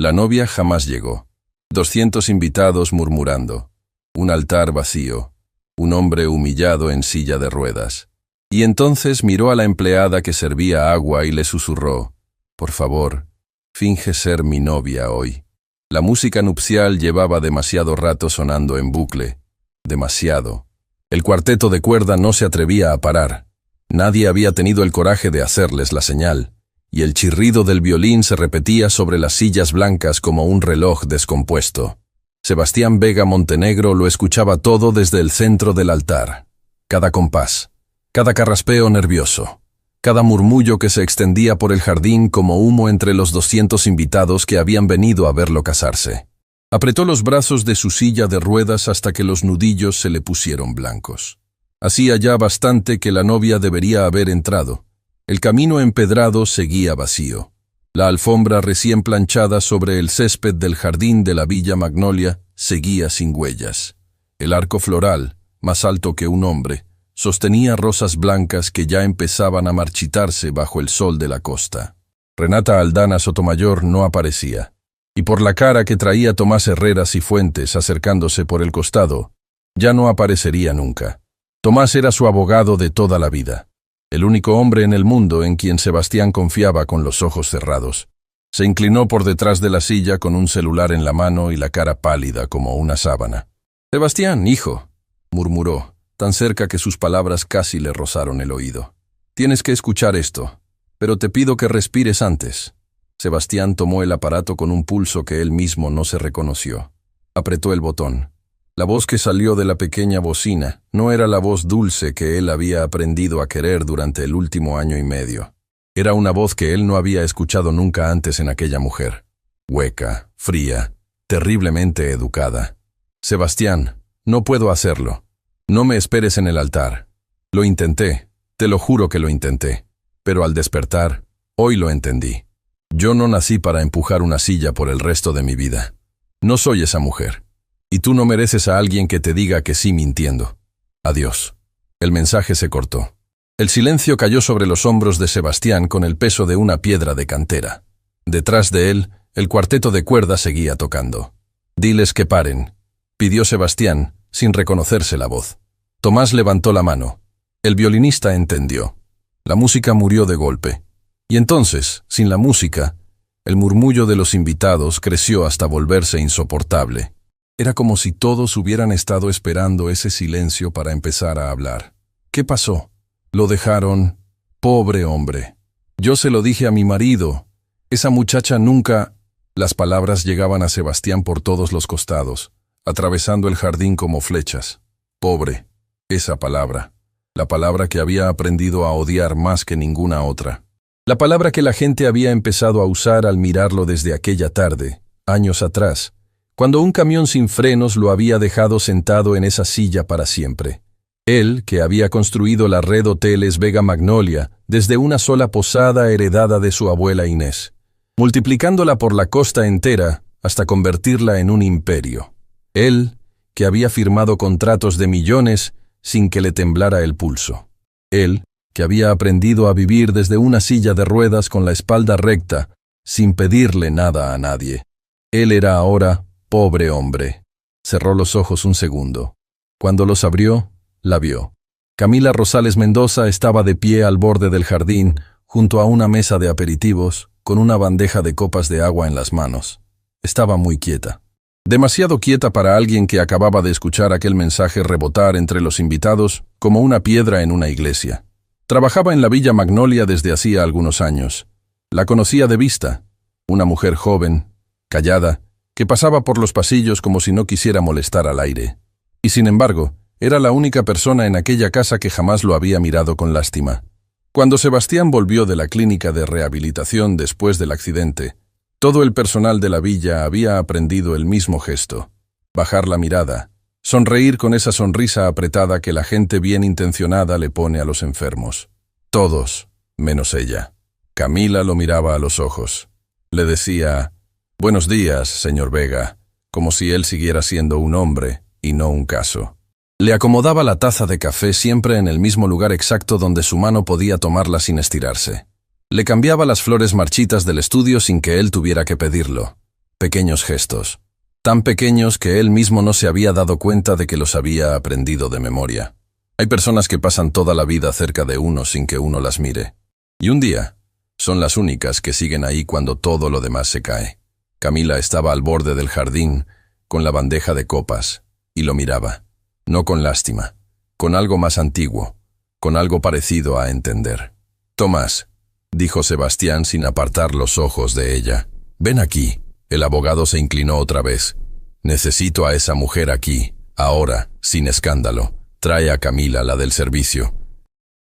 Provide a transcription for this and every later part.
La novia jamás llegó. 200 invitados murmurando. Un altar vacío. Un hombre humillado en silla de ruedas. Y entonces miró a la empleada que servía agua y le susurró: «Por favor, finge ser mi novia hoy». La música nupcial llevaba demasiado rato sonando en bucle. Demasiado. El cuarteto de cuerda no se atrevía a parar. Nadie había tenido el coraje de hacerles la señal, y el chirrido del violín se repetía sobre las sillas blancas como un reloj descompuesto. Sebastián Vega Montenegro lo escuchaba todo desde el centro del altar. Cada compás, cada carraspeo nervioso, cada murmullo que se extendía por el jardín como humo entre los 200 invitados que habían venido a verlo casarse. Apretó los brazos de su silla de ruedas hasta que los nudillos se le pusieron blancos. Hacía ya bastante que la novia debería haber entrado. El camino empedrado seguía vacío. La alfombra recién planchada sobre el césped del jardín de la Villa Magnolia seguía sin huellas. El arco floral, más alto que un hombre, sostenía rosas blancas que ya empezaban a marchitarse bajo el sol de la costa. Renata Aldana Sotomayor no aparecía. Y por la cara que traía Tomás Herreras y Fuentes acercándose por el costado, ya no aparecería nunca. Tomás era su abogado de toda la vida, el único hombre en el mundo en quien Sebastián confiaba con los ojos cerrados. Se inclinó por detrás de la silla con un celular en la mano y la cara pálida como una sábana. «Sebastián, hijo», murmuró, tan cerca que sus palabras casi le rozaron el oído. «Tienes que escuchar esto, pero te pido que respires antes». Sebastián tomó el aparato con un pulso que él mismo no se reconoció. Apretó el botón. La voz que salió de la pequeña bocina no era la voz dulce que él había aprendido a querer durante el último año y medio. Era una voz que él no había escuchado nunca antes en aquella mujer. Hueca, fría, terriblemente educada. «Sebastián, no puedo hacerlo. No me esperes en el altar. Lo intenté, te lo juro que lo intenté. Pero al despertar, hoy lo entendí. Yo no nací para empujar una silla por el resto de mi vida. No soy esa mujer. Y tú no mereces a alguien que te diga que sí mintiendo. Adiós». El mensaje se cortó. El silencio cayó sobre los hombros de Sebastián con el peso de una piedra de cantera. Detrás de él, el cuarteto de cuerda seguía tocando. «Diles que paren», pidió Sebastián, sin reconocerse la voz. Tomás levantó la mano. El violinista entendió. La música murió de golpe. Y entonces, sin la música, el murmullo de los invitados creció hasta volverse insoportable. Era como si todos hubieran estado esperando ese silencio para empezar a hablar. «¿Qué pasó? Lo dejaron. Pobre hombre. Yo se lo dije a mi marido. Esa muchacha nunca...». Las palabras llegaban a Sebastián por todos los costados, atravesando el jardín como flechas. Pobre. Esa palabra. La palabra que había aprendido a odiar más que ninguna otra. La palabra que la gente había empezado a usar al mirarlo desde aquella tarde, años atrás, cuando un camión sin frenos lo había dejado sentado en esa silla para siempre. Él, que había construido la red Hoteles Vega Magnolia desde una sola posada heredada de su abuela Inés, multiplicándola por la costa entera hasta convertirla en un imperio. Él, que había firmado contratos de millones sin que le temblara el pulso. Él, que había aprendido a vivir desde una silla de ruedas con la espalda recta, sin pedirle nada a nadie. Él era ahora pobre hombre. Cerró los ojos un segundo. Cuando los abrió, la vio. Camila Rosales Mendoza estaba de pie al borde del jardín, junto a una mesa de aperitivos, con una bandeja de copas de agua en las manos. Estaba muy quieta. Demasiado quieta para alguien que acababa de escuchar aquel mensaje rebotar entre los invitados como una piedra en una iglesia. Trabajaba en la Villa Magnolia desde hacía algunos años. La conocía de vista, una mujer joven, callada, que pasaba por los pasillos como si no quisiera molestar al aire. Y sin embargo, era la única persona en aquella casa que jamás lo había mirado con lástima. Cuando Sebastián volvió de la clínica de rehabilitación después del accidente, todo el personal de la villa había aprendido el mismo gesto: bajar la mirada, sonreír con esa sonrisa apretada que la gente bien intencionada le pone a los enfermos. Todos, menos ella. Camila lo miraba a los ojos. Le decía: «Buenos días, señor Vega», como si él siguiera siendo un hombre y no un caso. Le acomodaba la taza de café siempre en el mismo lugar exacto donde su mano podía tomarla sin estirarse. Le cambiaba las flores marchitas del estudio sin que él tuviera que pedirlo. Pequeños gestos, tan pequeños que él mismo no se había dado cuenta de que los había aprendido de memoria. Hay personas que pasan toda la vida cerca de uno sin que uno las mire. Y un día, son las únicas que siguen ahí cuando todo lo demás se cae. Camila estaba al borde del jardín, con la bandeja de copas, y lo miraba, no con lástima, con algo más antiguo, con algo parecido a entender. «Tomás», dijo Sebastián sin apartar los ojos de ella. «Ven aquí». El abogado se inclinó otra vez. «Necesito a esa mujer aquí, ahora, sin escándalo. Trae a Camila, la del servicio.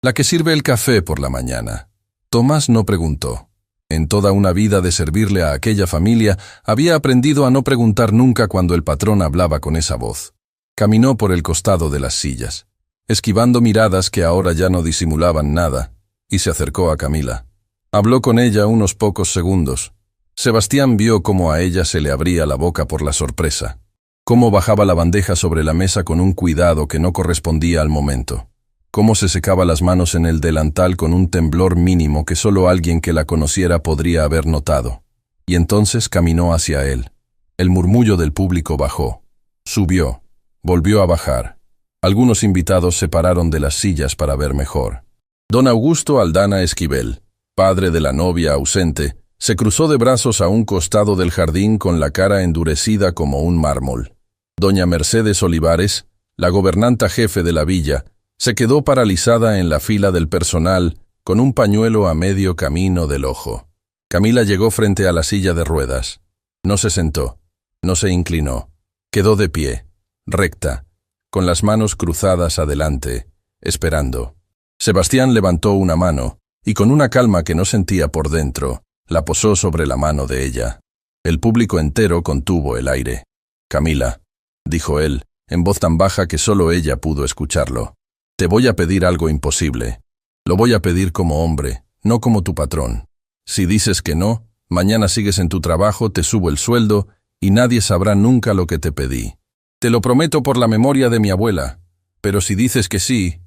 La que sirve el café por la mañana». Tomás no preguntó. En toda una vida de servirle a aquella familia, había aprendido a no preguntar nunca cuando el patrón hablaba con esa voz. Caminó por el costado de las sillas, esquivando miradas que ahora ya no disimulaban nada, y se acercó a Camila. Habló con ella unos pocos segundos. Sebastián vio cómo a ella se le abría la boca por la sorpresa, cómo bajaba la bandeja sobre la mesa con un cuidado que no correspondía al momento, cómo se secaba las manos en el delantal con un temblor mínimo que solo alguien que la conociera podría haber notado. Y entonces caminó hacia él. El murmullo del público bajó, subió, volvió a bajar. Algunos invitados se pararon de las sillas para ver mejor. Don Augusto Aldana Esquivel, padre de la novia ausente, se cruzó de brazos a un costado del jardín con la cara endurecida como un mármol. Doña Mercedes Olivares, la gobernanta jefe de la villa, se quedó paralizada en la fila del personal con un pañuelo a medio camino del ojo. Camila llegó frente a la silla de ruedas. No se sentó, no se inclinó. Quedó de pie, recta, con las manos cruzadas adelante, esperando. Sebastián levantó una mano y con una calma que no sentía por dentro, la posó sobre la mano de ella. El público entero contuvo el aire. «Camila», dijo él, en voz tan baja que solo ella pudo escucharlo. «Te voy a pedir algo imposible. Lo voy a pedir como hombre, no como tu patrón. Si dices que no, mañana sigues en tu trabajo, te subo el sueldo y nadie sabrá nunca lo que te pedí. Te lo prometo por la memoria de mi abuela, pero si dices que sí,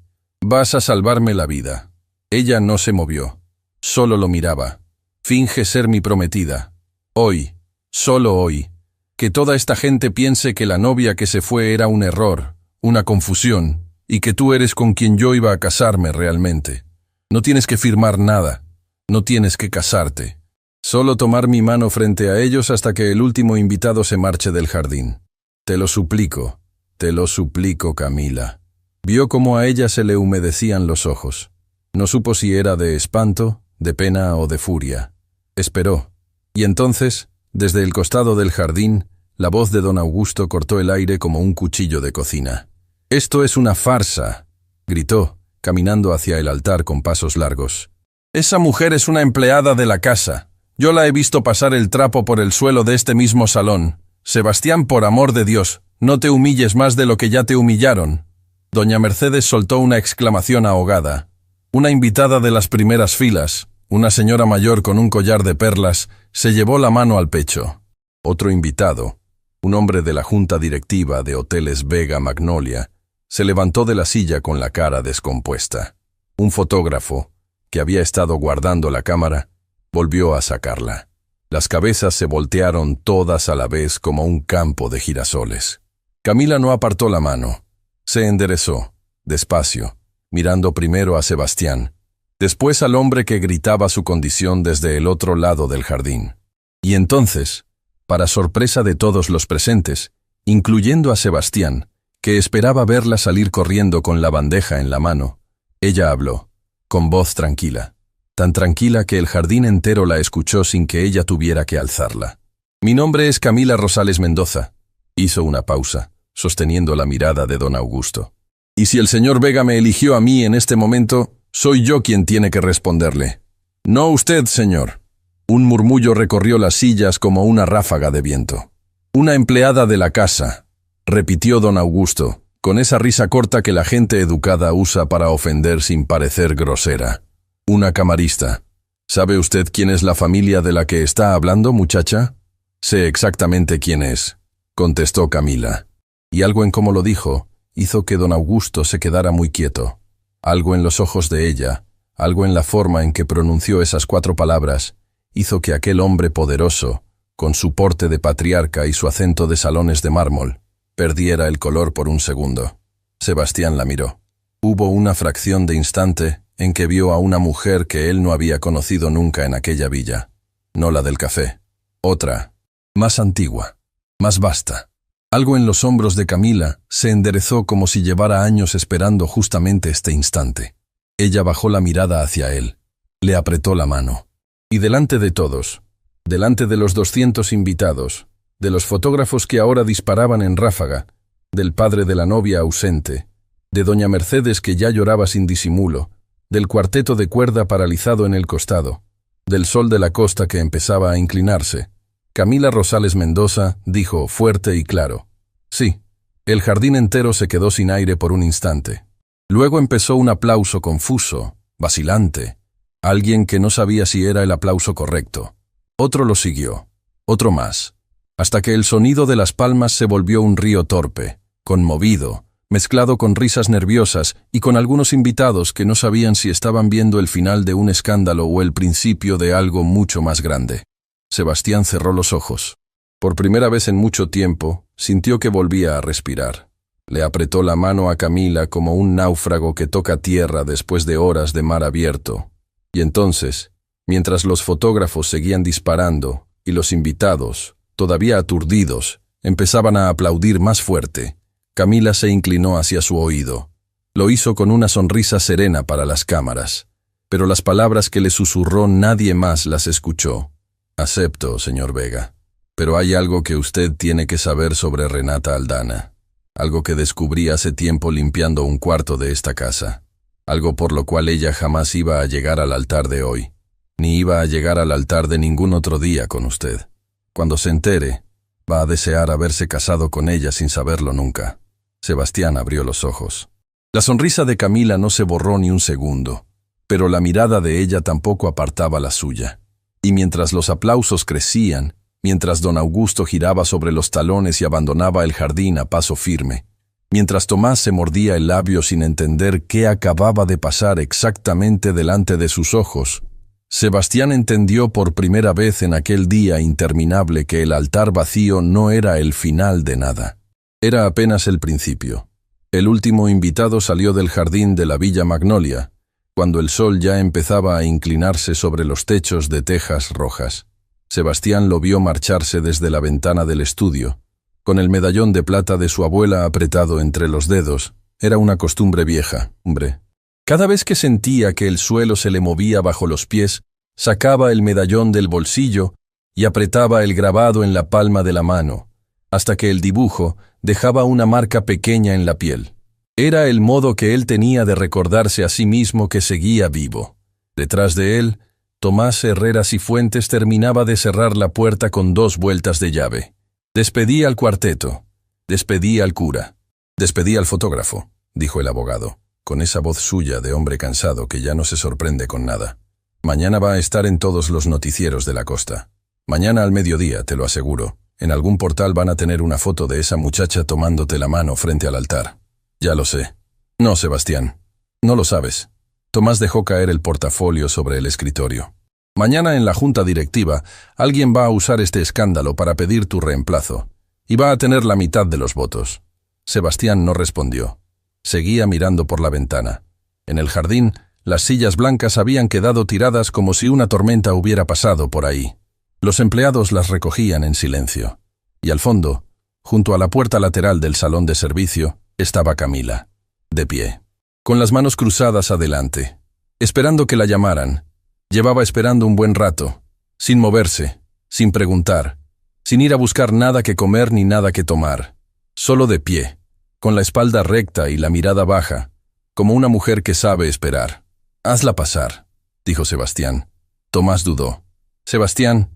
vas a salvarme la vida». Ella no se movió, solo lo miraba. «Finge ser mi prometida. Hoy, solo hoy, que toda esta gente piense que la novia que se fue era un error, una confusión, y que tú eres con quien yo iba a casarme realmente. No tienes que firmar nada, no tienes que casarte. Solo tomar mi mano frente a ellos hasta que el último invitado se marche del jardín. Te lo suplico, Camila». Vio cómo a ella se le humedecían los ojos. No supo si era de espanto, de pena o de furia. Esperó. Y entonces, desde el costado del jardín, la voz de don Augusto cortó el aire como un cuchillo de cocina. «Esto es una farsa», gritó, caminando hacia el altar con pasos largos. «Esa mujer es una empleada de la casa. Yo la he visto pasar el trapo por el suelo de este mismo salón. Sebastián, por amor de Dios, no te humilles más de lo que ya te humillaron». Doña Mercedes soltó una exclamación ahogada. Una invitada de las primeras filas, una señora mayor con un collar de perlas, se llevó la mano al pecho. Otro invitado, un hombre de la junta directiva de Hoteles Vega Magnolia, se levantó de la silla con la cara descompuesta. Un fotógrafo, que había estado guardando la cámara, volvió a sacarla. Las cabezas se voltearon todas a la vez como un campo de girasoles. Camila no apartó la mano. Se enderezó, despacio, mirando primero a Sebastián, después al hombre que gritaba su condición desde el otro lado del jardín. Y entonces, para sorpresa de todos los presentes, incluyendo a Sebastián, que esperaba verla salir corriendo con la bandeja en la mano, ella habló, con voz tranquila, tan tranquila que el jardín entero la escuchó sin que ella tuviera que alzarla. «Mi nombre es Camila Rosales Mendoza», hizo una pausa, sosteniendo la mirada de don Augusto. «Y si el señor Vega me eligió a mí en este momento, soy yo quien tiene que responderle. No usted, señor». Un murmullo recorrió las sillas como una ráfaga de viento. «Una empleada de la casa», repitió don Augusto, con esa risa corta que la gente educada usa para ofender sin parecer grosera. «Una camarista. ¿Sabe usted quién es la familia de la que está hablando, muchacha?» «Sé exactamente quién es», contestó Camila. Y algo en cómo lo dijo hizo que don Augusto se quedara muy quieto. Algo en los ojos de ella, algo en la forma en que pronunció esas 4 palabras, hizo que aquel hombre poderoso, con su porte de patriarca y su acento de salones de mármol, perdiera el color por un segundo. Sebastián la miró. Hubo una fracción de instante en que vio a una mujer que él no había conocido nunca en aquella villa. No la del café. Otra, más antigua, más vasta. Algo en los hombros de Camila se enderezó como si llevara años esperando justamente este instante. Ella bajó la mirada hacia él, le apretó la mano. Y delante de todos, delante de los 200 invitados, de los fotógrafos que ahora disparaban en ráfaga, del padre de la novia ausente, de doña Mercedes que ya lloraba sin disimulo, del cuarteto de cuerda paralizado en el costado, del sol de la costa que empezaba a inclinarse, Camila Rosales Mendoza dijo fuerte y claro: sí. El jardín entero se quedó sin aire por un instante. Luego empezó un aplauso confuso, vacilante, alguien que no sabía si era el aplauso correcto. Otro lo siguió, otro más, hasta que el sonido de las palmas se volvió un río torpe, conmovido, mezclado con risas nerviosas y con algunos invitados que no sabían si estaban viendo el final de un escándalo o el principio de algo mucho más grande. Sebastián cerró los ojos. Por primera vez en mucho tiempo, sintió que volvía a respirar. Le apretó la mano a Camila como un náufrago que toca tierra después de horas de mar abierto. Y entonces, mientras los fotógrafos seguían disparando y los invitados, todavía aturdidos, empezaban a aplaudir más fuerte, Camila se inclinó hacia su oído. Lo hizo con una sonrisa serena para las cámaras, pero las palabras que le susurró nadie más las escuchó. Acepto, señor Vega, pero hay algo que usted tiene que saber sobre Renata Aldana. Algo que descubrí hace tiempo limpiando un cuarto de esta casa. Algo por lo cual ella jamás iba a llegar al altar de hoy, ni iba a llegar al altar de ningún otro día con usted. Cuando se entere, va a desear haberse casado con ella sin saberlo nunca. Sebastián abrió los ojos. La sonrisa de Camila no se borró ni un segundo, pero la mirada de ella tampoco apartaba la suya. Y mientras los aplausos crecían, mientras don Augusto giraba sobre los talones y abandonaba el jardín a paso firme, mientras Tomás se mordía el labio sin entender qué acababa de pasar exactamente delante de sus ojos, Sebastián entendió por primera vez en aquel día interminable que el altar vacío no era el final de nada. Era apenas el principio. El último invitado salió del jardín de la Villa Magnolia, cuando el sol ya empezaba a inclinarse sobre los techos de tejas rojas. Sebastián lo vio marcharse desde la ventana del estudio, con el medallón de plata de su abuela apretado entre los dedos. Era una costumbre vieja, hombre. Cada vez que sentía que el suelo se le movía bajo los pies, sacaba el medallón del bolsillo y apretaba el grabado en la palma de la mano, hasta que el dibujo dejaba una marca pequeña en la piel. Era el modo que él tenía de recordarse a sí mismo que seguía vivo. Detrás de él, Tomás Herrera Cifuentes terminaba de cerrar la puerta con 2 vueltas de llave. Despedí al cuarteto, despedí al cura, despedí al fotógrafo, dijo el abogado, con esa voz suya de hombre cansado que ya no se sorprende con nada. Mañana va a estar en todos los noticieros de la costa. Mañana al mediodía, te lo aseguro. En algún portal van a tener una foto de esa muchacha tomándote la mano frente al altar. Ya lo sé. No, Sebastián. No lo sabes. Tomás dejó caer el portafolio sobre el escritorio. Mañana en la junta directiva, alguien va a usar este escándalo para pedir tu reemplazo, y va a tener la mitad de los votos. Sebastián no respondió. Seguía mirando por la ventana. En el jardín, las sillas blancas habían quedado tiradas como si una tormenta hubiera pasado por ahí. Los empleados las recogían en silencio. Y al fondo, junto a la puerta lateral del salón de servicio, estaba Camila, de pie, con las manos cruzadas adelante, esperando que la llamaran. Llevaba esperando un buen rato, sin moverse, sin preguntar, sin ir a buscar nada que comer ni nada que tomar, solo de pie, con la espalda recta y la mirada baja, como una mujer que sabe esperar. «Hazla pasar», dijo Sebastián. Tomás dudó. «Sebastián,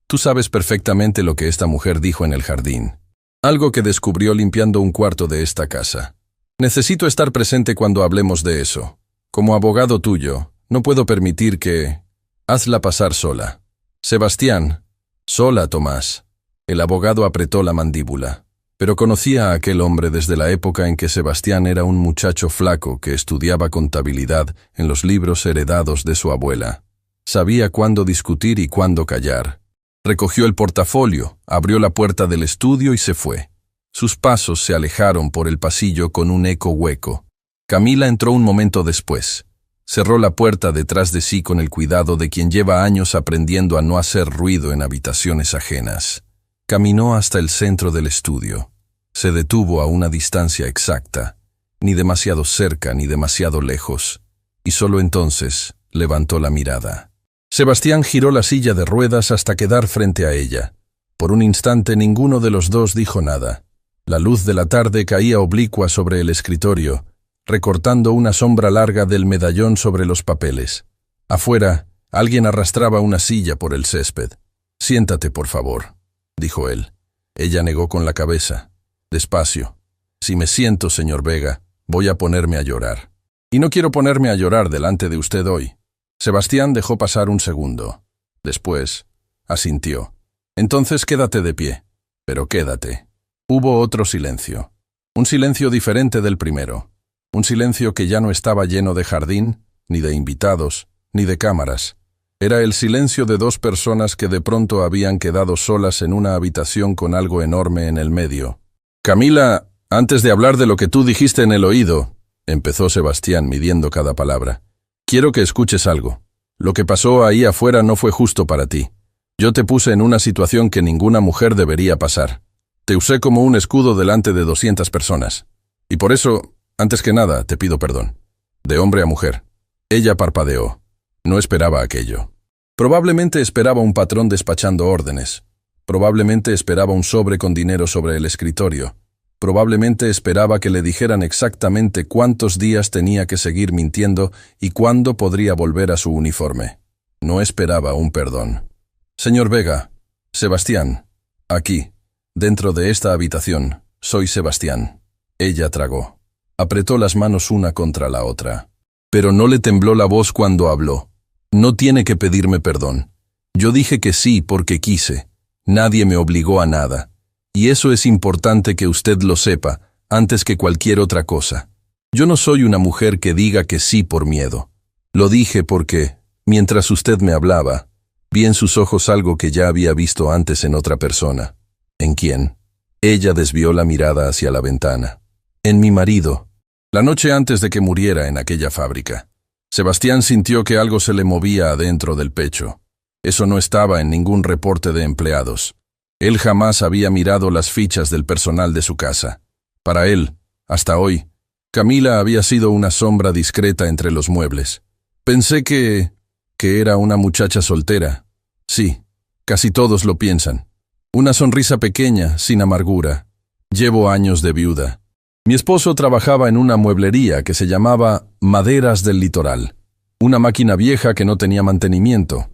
tú sabes perfectamente lo que esta mujer dijo en el jardín. Algo que descubrió limpiando un cuarto de esta casa. Necesito estar presente cuando hablemos de eso. Como abogado tuyo, no puedo permitir que... Hazla pasar sola». «Sebastián». «Sola, Tomás». El abogado apretó la mandíbula. Pero conocía a aquel hombre desde la época en que Sebastián era un muchacho flaco que estudiaba contabilidad en los libros heredados de su abuela. Sabía cuándo discutir y cuándo callar. Recogió el portafolio, abrió la puerta del estudio y se fue. Sus pasos se alejaron por el pasillo con un eco hueco. Camila entró un momento después. Cerró la puerta detrás de sí con el cuidado de quien lleva años aprendiendo a no hacer ruido en habitaciones ajenas. Caminó hasta el centro del estudio. Se detuvo a una distancia exacta, ni demasiado cerca ni demasiado lejos, y solo entonces levantó la mirada. Sebastián giró la silla de ruedas hasta quedar frente a ella. Por un instante ninguno de los dos dijo nada. La luz de la tarde caía oblicua sobre el escritorio, recortando una sombra larga del medallón sobre los papeles. Afuera, alguien arrastraba una silla por el césped. «Siéntate, por favor», dijo él. Ella negó con la cabeza. «Despacio. Si me siento, señor Vega, voy a ponerme a llorar. Y no quiero ponerme a llorar delante de usted hoy». Sebastián dejó pasar un segundo. Después, asintió. «Entonces quédate de pie. Pero quédate». Hubo otro silencio. Un silencio diferente del primero. Un silencio que ya no estaba lleno de jardín, ni de invitados, ni de cámaras. Era el silencio de dos personas que de pronto habían quedado solas en una habitación con algo enorme en el medio. «Camila, antes de hablar de lo que tú dijiste en el oído», empezó Sebastián midiendo cada palabra, «quiero que escuches algo. Lo que pasó ahí afuera no fue justo para ti. Yo te puse en una situación que ninguna mujer debería pasar. Te usé como un escudo delante de 200 personas. Y por eso, antes que nada, te pido perdón. De hombre a mujer». Ella parpadeó. No esperaba aquello. Probablemente esperaba un patrón despachando órdenes. Probablemente esperaba un sobre con dinero sobre el escritorio. Probablemente esperaba que le dijeran exactamente cuántos días tenía que seguir mintiendo y cuándo podría volver a su uniforme. No esperaba un perdón. «Señor Vega, Sebastián, aquí, dentro de esta habitación, soy Sebastián». Ella tragó. Apretó las manos una contra la otra. Pero no le tembló la voz cuando habló. «No tiene que pedirme perdón. Yo dije que sí porque quise. Nadie me obligó a nada. Y eso es importante que usted lo sepa, antes que cualquier otra cosa. Yo no soy una mujer que diga que sí por miedo. Lo dije porque, mientras usted me hablaba, vi en sus ojos algo que ya había visto antes en otra persona». «¿En quién?». Ella desvió la mirada hacia la ventana. «En mi marido. La noche antes de que muriera en aquella fábrica». Sebastián sintió que algo se le movía adentro del pecho. Eso no estaba en ningún reporte de empleados. Él jamás había mirado las fichas del personal de su casa. Para él, hasta hoy, Camila había sido una sombra discreta entre los muebles. «Pensé que era una muchacha soltera». «Sí, casi todos lo piensan. Una sonrisa pequeña, sin amargura. Llevo años de viuda. Mi esposo trabajaba en una mueblería que se llamaba Maderas del Litoral. Una máquina vieja que no tenía mantenimiento.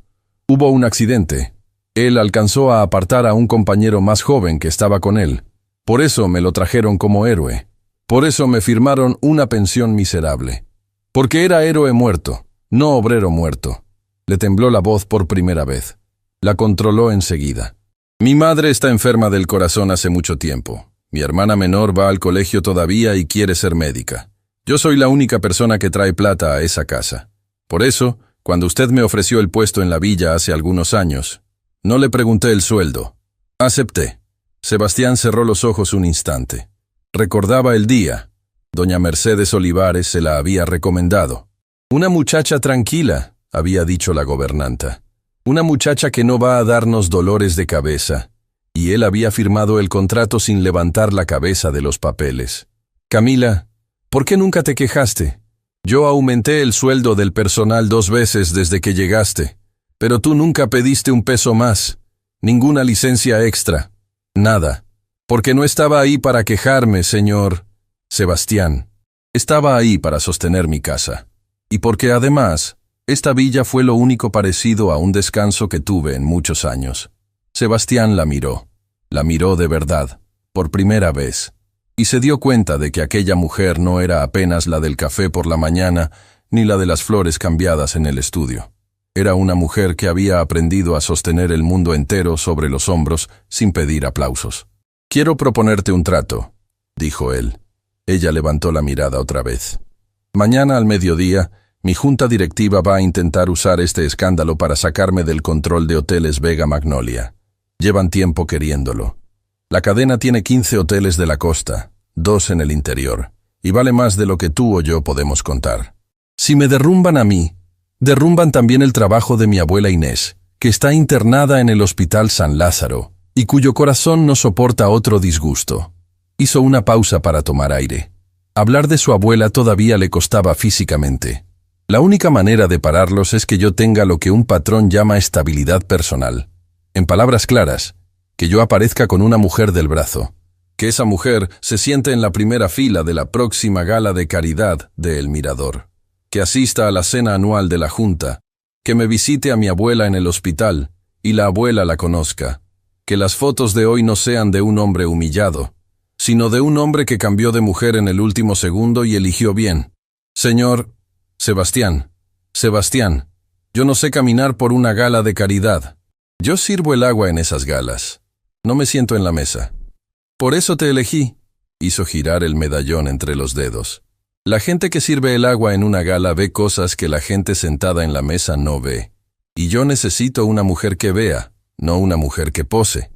Hubo un accidente. Él alcanzó a apartar a un compañero más joven que estaba con él. Por eso me lo trajeron como héroe. Por eso me firmaron una pensión miserable. Porque era héroe muerto, no obrero muerto». Le tembló la voz por primera vez. La controló enseguida. «Mi madre está enferma del corazón hace mucho tiempo. Mi hermana menor va al colegio todavía y quiere ser médica. Yo soy la única persona que trae plata a esa casa. Por eso, cuando usted me ofreció el puesto en la villa hace algunos años, no le pregunté el sueldo. Acepté». Sebastián cerró los ojos un instante. Recordaba el día. Doña Mercedes Olivares se la había recomendado. «Una muchacha tranquila», había dicho la gobernanta. «Una muchacha que no va a darnos dolores de cabeza». Y él había firmado el contrato sin levantar la cabeza de los papeles. «Camila, ¿por qué nunca te quejaste? Yo aumenté el sueldo del personal 2 veces desde que llegaste, pero tú nunca pediste un peso más, ninguna licencia extra, nada. Porque no estaba ahí para quejarme, señor Sebastián. Estaba ahí para sostener mi casa. Y porque además, esta villa fue lo único parecido a un descanso que tuve en muchos años». Sebastián la miró de verdad, por primera vez, y se dio cuenta de que aquella mujer no era apenas la del café por la mañana ni la de las flores cambiadas en el estudio. Era una mujer que había aprendido a sostener el mundo entero sobre los hombros sin pedir aplausos. «Quiero proponerte un trato», dijo él. Ella levantó la mirada otra vez. «Mañana al mediodía, mi junta directiva va a intentar usar este escándalo para sacarme del control de Hoteles Vega Magnolia. Llevan tiempo queriéndolo. La cadena tiene 15 hoteles de la costa, 2 en el interior, y vale más de lo que tú o yo podemos contar. Si me derrumban a mí, derrumban también el trabajo de mi abuela Inés, que está internada en el Hospital San Lázaro, y cuyo corazón no soporta otro disgusto. Hizo una pausa para tomar aire. Hablar de su abuela todavía le costaba físicamente. La única manera de pararlos es que yo tenga lo que un patrón llama estabilidad personal. En palabras claras, que yo aparezca con una mujer del brazo. Que esa mujer se siente en la primera fila de la próxima gala de caridad de El Mirador. Que asista a la cena anual de la Junta. Que me visite a mi abuela en el hospital y la abuela la conozca. Que las fotos de hoy no sean de un hombre humillado, sino de un hombre que cambió de mujer en el último segundo y eligió bien. Señor Sebastián, yo no sé caminar por una gala de caridad. Yo sirvo el agua en esas galas. No me siento en la mesa. Por eso te elegí. Hizo girar el medallón entre los dedos. La gente que sirve el agua en una gala ve cosas que la gente sentada en la mesa no ve. Y yo necesito una mujer que vea, no una mujer que pose.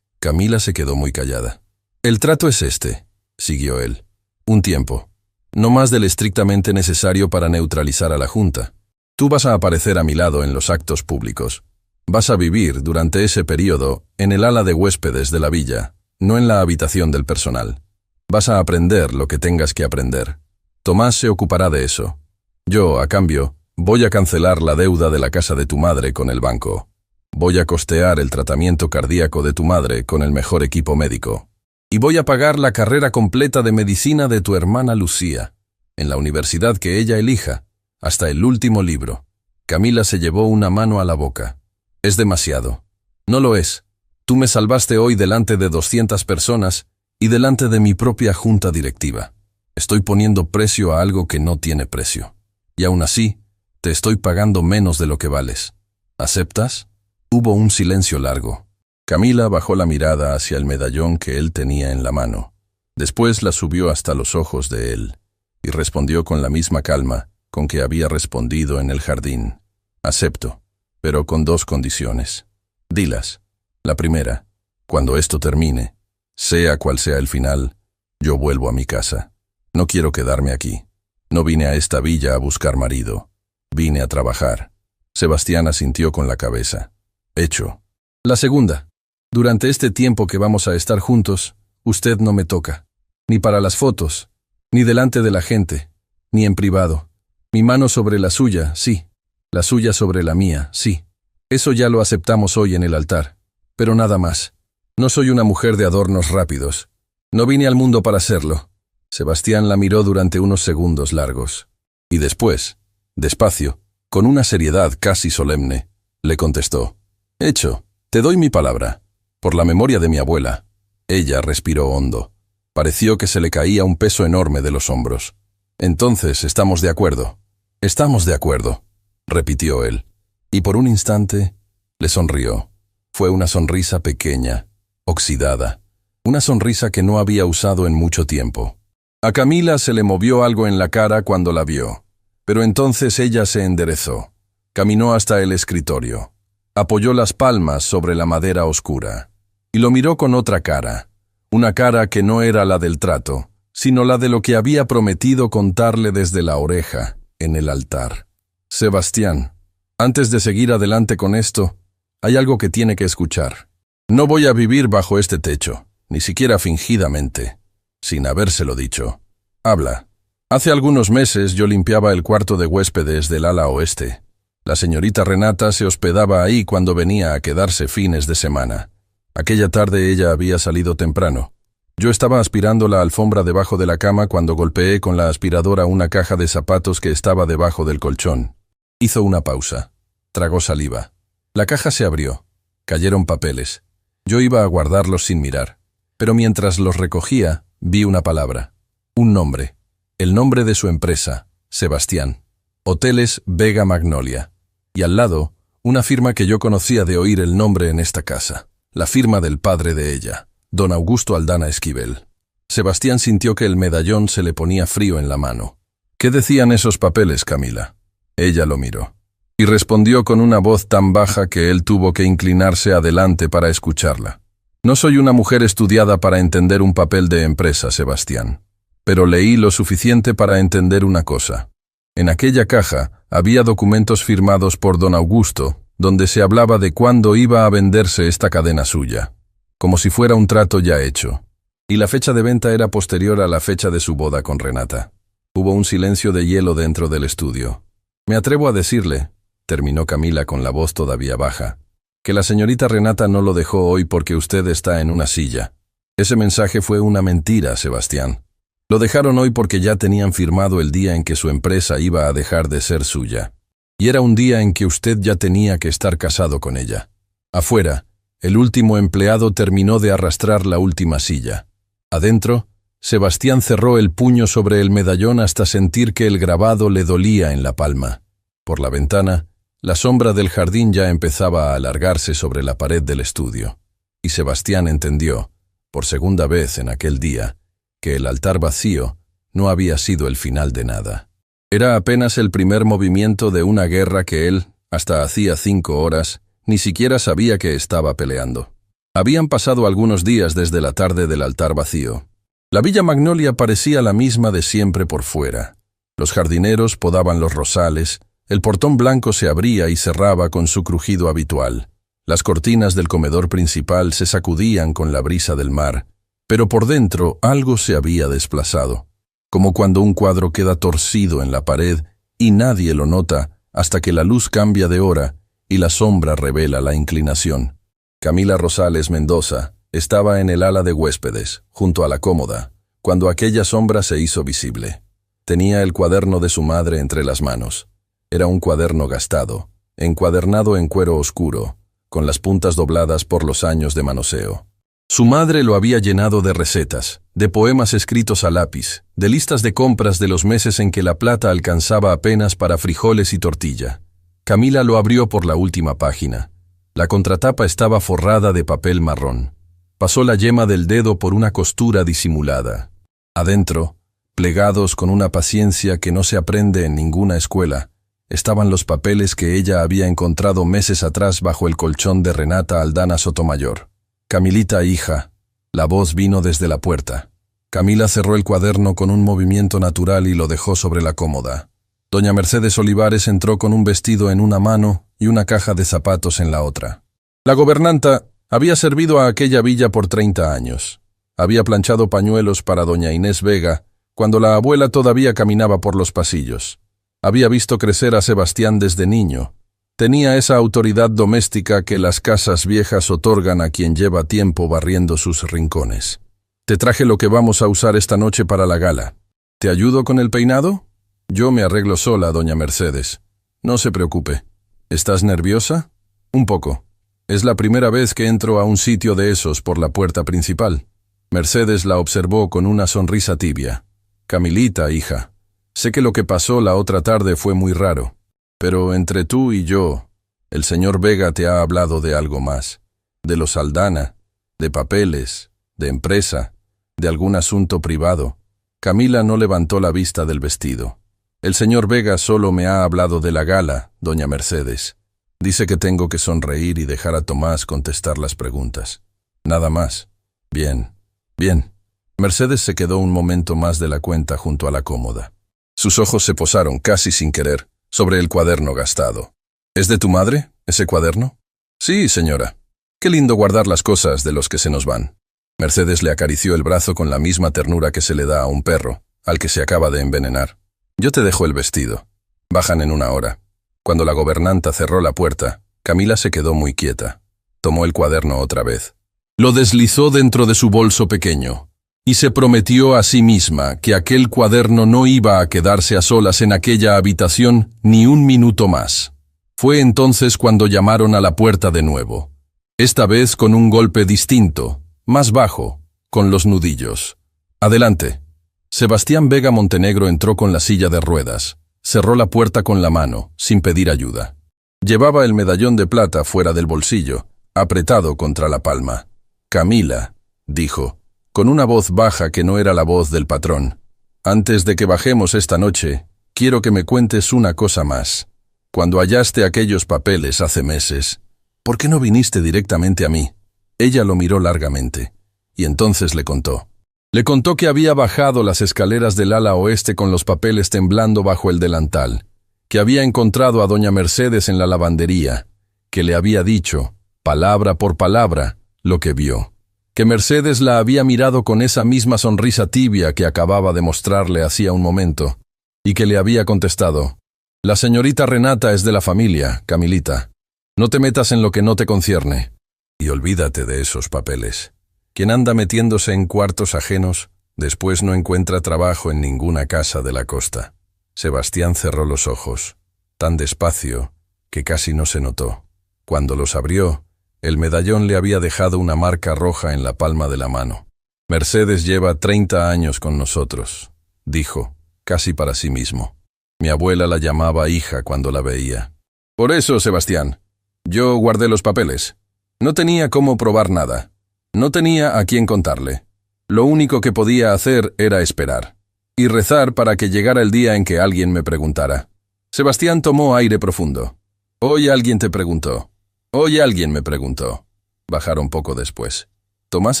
Camila se quedó muy callada. El trato es este, siguió él. Un tiempo. No más del estrictamente necesario para neutralizar a la Junta. Tú vas a aparecer a mi lado en los actos públicos. Vas a vivir, durante ese periodo, en el ala de huéspedes de la villa, no en la habitación del personal. Vas a aprender lo que tengas que aprender. Tomás se ocupará de eso. Yo, a cambio, voy a cancelar la deuda de la casa de tu madre con el banco. Voy a costear el tratamiento cardíaco de tu madre con el mejor equipo médico. Y voy a pagar la carrera completa de medicina de tu hermana Lucía, en la universidad que ella elija, hasta el último libro. Camila se llevó una mano a la boca. Es demasiado. No lo es. Tú me salvaste hoy delante de 200 personas y delante de mi propia junta directiva. Estoy poniendo precio a algo que no tiene precio. Y aún así, te estoy pagando menos de lo que vales. ¿Aceptas? Hubo un silencio largo. Camila bajó la mirada hacia el medallón que él tenía en la mano. Después la subió hasta los ojos de él, y respondió con la misma calma con que había respondido en el jardín. Acepto, pero con 2 condiciones. Dilas. La primera, cuando esto termine, sea cual sea el final, yo vuelvo a mi casa. No quiero quedarme aquí. No vine a esta villa a buscar marido. Vine a trabajar. Sebastián asintió con la cabeza. Hecho. La segunda. Durante este tiempo que vamos a estar juntos, usted no me toca. Ni para las fotos, ni delante de la gente, ni en privado. Mi mano sobre la suya, sí. La suya sobre la mía, sí. Eso ya lo aceptamos hoy en el altar. Pero nada más. No soy una mujer de adornos rápidos. No vine al mundo para serlo. Sebastián la miró durante unos segundos largos. Y después, despacio, con una seriedad casi solemne, le contestó. Hecho, te doy mi palabra. Por la memoria de mi abuela. Ella respiró hondo. Pareció que se le caía un peso enorme de los hombros. Entonces, estamos de acuerdo. Estamos de acuerdo, repitió él. Y por un instante, le sonrió. Fue una sonrisa pequeña, oxidada. Una sonrisa que no había usado en mucho tiempo. A Camila se le movió algo en la cara cuando la vio. Pero entonces ella se enderezó. Caminó hasta el escritorio. Apoyó las palmas sobre la madera oscura. Y lo miró con otra cara. Una cara que no era la del trato, sino la de lo que había prometido contarle desde la oreja, en el altar. Sebastián, antes de seguir adelante con esto, hay algo que tiene que escuchar. No voy a vivir bajo este techo, ni siquiera fingidamente, sin habérselo dicho. Habla. Hace algunos meses yo limpiaba el cuarto de huéspedes del ala oeste. La señorita Renata se hospedaba ahí cuando venía a quedarse fines de semana. Aquella tarde ella había salido temprano. Yo estaba aspirando la alfombra debajo de la cama cuando golpeé con la aspiradora una caja de zapatos que estaba debajo del colchón. Hizo una pausa. Tragó saliva. La caja se abrió. Cayeron papeles. Yo iba a guardarlos sin mirar. Pero mientras los recogía, vi una palabra. Un nombre. El nombre de su empresa, Sebastián. Hoteles Vega Magnolia. Y al lado, una firma que yo conocía de oír el nombre en esta casa. La firma del padre de ella, don Augusto Aldana Esquivel. Sebastián sintió que el medallón se le ponía frío en la mano. ¿Qué decían esos papeles, Camila? Ella lo miró. y respondió con una voz tan baja que él tuvo que inclinarse adelante para escucharla. No soy una mujer estudiada para entender un papel de empresa, Sebastián, pero leí lo suficiente para entender una cosa. En aquella caja había documentos firmados por don Augusto, donde se hablaba de cuándo iba a venderse esta cadena suya, como si fuera un trato ya hecho. Y la fecha de venta era posterior a la fecha de su boda con Renata. Hubo un silencio de hielo dentro del estudio. Me atrevo a decirle, terminó Camila con la voz todavía baja, que la señorita Renata no lo dejó hoy porque usted está en una silla. Ese mensaje fue una mentira, Sebastián. Lo dejaron hoy porque ya tenían firmado el día en que su empresa iba a dejar de ser suya. Y era un día en que usted ya tenía que estar casado con ella. Afuera, el último empleado terminó de arrastrar la última silla. Adentro, Sebastián cerró el puño sobre el medallón hasta sentir que el grabado le dolía en la palma. Por la ventana, la sombra del jardín ya empezaba a alargarse sobre la pared del estudio, y Sebastián entendió, por segunda vez en aquel día, que el altar vacío no había sido el final de nada. Era apenas el primer movimiento de una guerra que él, hasta hacía 5 horas, ni siquiera sabía que estaba peleando. Habían pasado algunos días desde la tarde del altar vacío. La Villa Magnolia parecía la misma de siempre por fuera. Los jardineros podaban los rosales, el portón blanco se abría y cerraba con su crujido habitual. Las cortinas del comedor principal se sacudían con la brisa del mar, pero por dentro algo se había desplazado, como cuando un cuadro queda torcido en la pared y nadie lo nota hasta que la luz cambia de hora y la sombra revela la inclinación. Camila Rosales Mendoza estaba en el ala de huéspedes, junto a la cómoda, cuando aquella sombra se hizo visible. Tenía el cuaderno de su madre entre las manos. Era un cuaderno gastado, encuadernado en cuero oscuro, con las puntas dobladas por los años de manoseo. Su madre lo había llenado de recetas, de poemas escritos a lápiz, de listas de compras de los meses en que la plata alcanzaba apenas para frijoles y tortilla. Camila lo abrió por la última página. La contratapa estaba forrada de papel marrón. Pasó la yema del dedo por una costura disimulada. Adentro, plegados con una paciencia que no se aprende en ninguna escuela, estaban los papeles que ella había encontrado meses atrás bajo el colchón de Renata Aldana Sotomayor. Camilita, hija. La voz vino desde la puerta. Camila cerró el cuaderno con un movimiento natural y lo dejó sobre la cómoda. Doña Mercedes Olivares entró con un vestido en una mano y una caja de zapatos en la otra. La gobernanta había servido a aquella villa por 30 años. Había planchado pañuelos para doña Inés Vega cuando la abuela todavía caminaba por los pasillos. Había visto crecer a Sebastián desde niño. Tenía esa autoridad doméstica que las casas viejas otorgan a quien lleva tiempo barriendo sus rincones. Te traje lo que vamos a usar esta noche para la gala. ¿Te ayudo con el peinado? Yo me arreglo sola, doña Mercedes. No se preocupe. ¿Estás nerviosa? Un poco. Es la primera vez que entro a un sitio de esos por la puerta principal. Mercedes la observó con una sonrisa tibia. Camilita, hija. Sé que lo que pasó la otra tarde fue muy raro, pero entre tú y yo, el señor Vega te ha hablado de algo más, de los Aldana, de papeles, de empresa, de algún asunto privado. Camila no levantó la vista del vestido. El señor Vega solo me ha hablado de la gala, doña Mercedes. Dice que tengo que sonreír y dejar a Tomás contestar las preguntas. Nada más. Bien, bien. Mercedes se quedó un momento más de la cuenta junto a la cómoda. Sus ojos se posaron, casi sin querer, sobre el cuaderno gastado. ¿Es de tu madre, ese cuaderno? Sí, señora. Qué lindo guardar las cosas de los que se nos van. Mercedes le acarició el brazo con la misma ternura que se le da a un perro, al que se acaba de envenenar. Yo te dejo el vestido. Bajan en 1 hora. Cuando la gobernanta cerró la puerta, Camila se quedó muy quieta. Tomó el cuaderno otra vez. Lo deslizó dentro de su bolso pequeño, y se prometió a sí misma que aquel cuaderno no iba a quedarse a solas en aquella habitación ni un minuto más. Fue entonces cuando llamaron a la puerta de nuevo, esta vez con un golpe distinto, más bajo, con los nudillos. Adelante. Sebastián Vega Montenegro entró con la silla de ruedas, cerró la puerta con la mano, sin pedir ayuda. Llevaba el medallón de plata fuera del bolsillo, apretado contra la palma. Camila, dijo, con una voz baja que no era la voz del patrón. Antes de que bajemos esta noche, quiero que me cuentes una cosa más. Cuando hallaste aquellos papeles hace meses, ¿por qué no viniste directamente a mí? Ella lo miró largamente, y entonces le contó. Le contó que había bajado las escaleras del ala oeste con los papeles temblando bajo el delantal, que había encontrado a doña Mercedes en la lavandería, que le había dicho, palabra por palabra, lo que vio, que Mercedes la había mirado con esa misma sonrisa tibia que acababa de mostrarle hacía un momento, y que le había contestado, la señorita Renata es de la familia, Camilita. No te metas en lo que no te concierne. Y olvídate de esos papeles. Quien anda metiéndose en cuartos ajenos, después no encuentra trabajo en ninguna casa de la costa. Sebastián cerró los ojos, tan despacio que casi no se notó. Cuando los abrió, el medallón le había dejado una marca roja en la palma de la mano. Mercedes lleva 30 años con nosotros, dijo, casi para sí mismo. Mi abuela la llamaba hija cuando la veía. Por eso, Sebastián, yo guardé los papeles. No tenía cómo probar nada. No tenía a quién contarle. Lo único que podía hacer era esperar. Y rezar para que llegara el día en que alguien me preguntara. Sebastián tomó aire profundo. Hoy alguien te preguntó. Hoy alguien me preguntó. Bajaron poco después. Tomás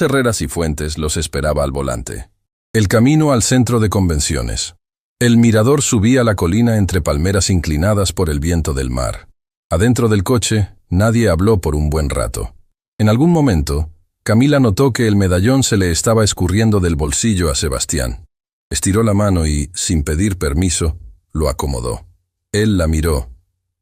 Herreras y Fuentes los esperaba al volante. El camino al centro de convenciones. El mirador subía la colina entre palmeras inclinadas por el viento del mar. Adentro del coche, nadie habló por un buen rato. En algún momento, Camila notó que el medallón se le estaba escurriendo del bolsillo a Sebastián. Estiró la mano y, sin pedir permiso, lo acomodó. Él la miró.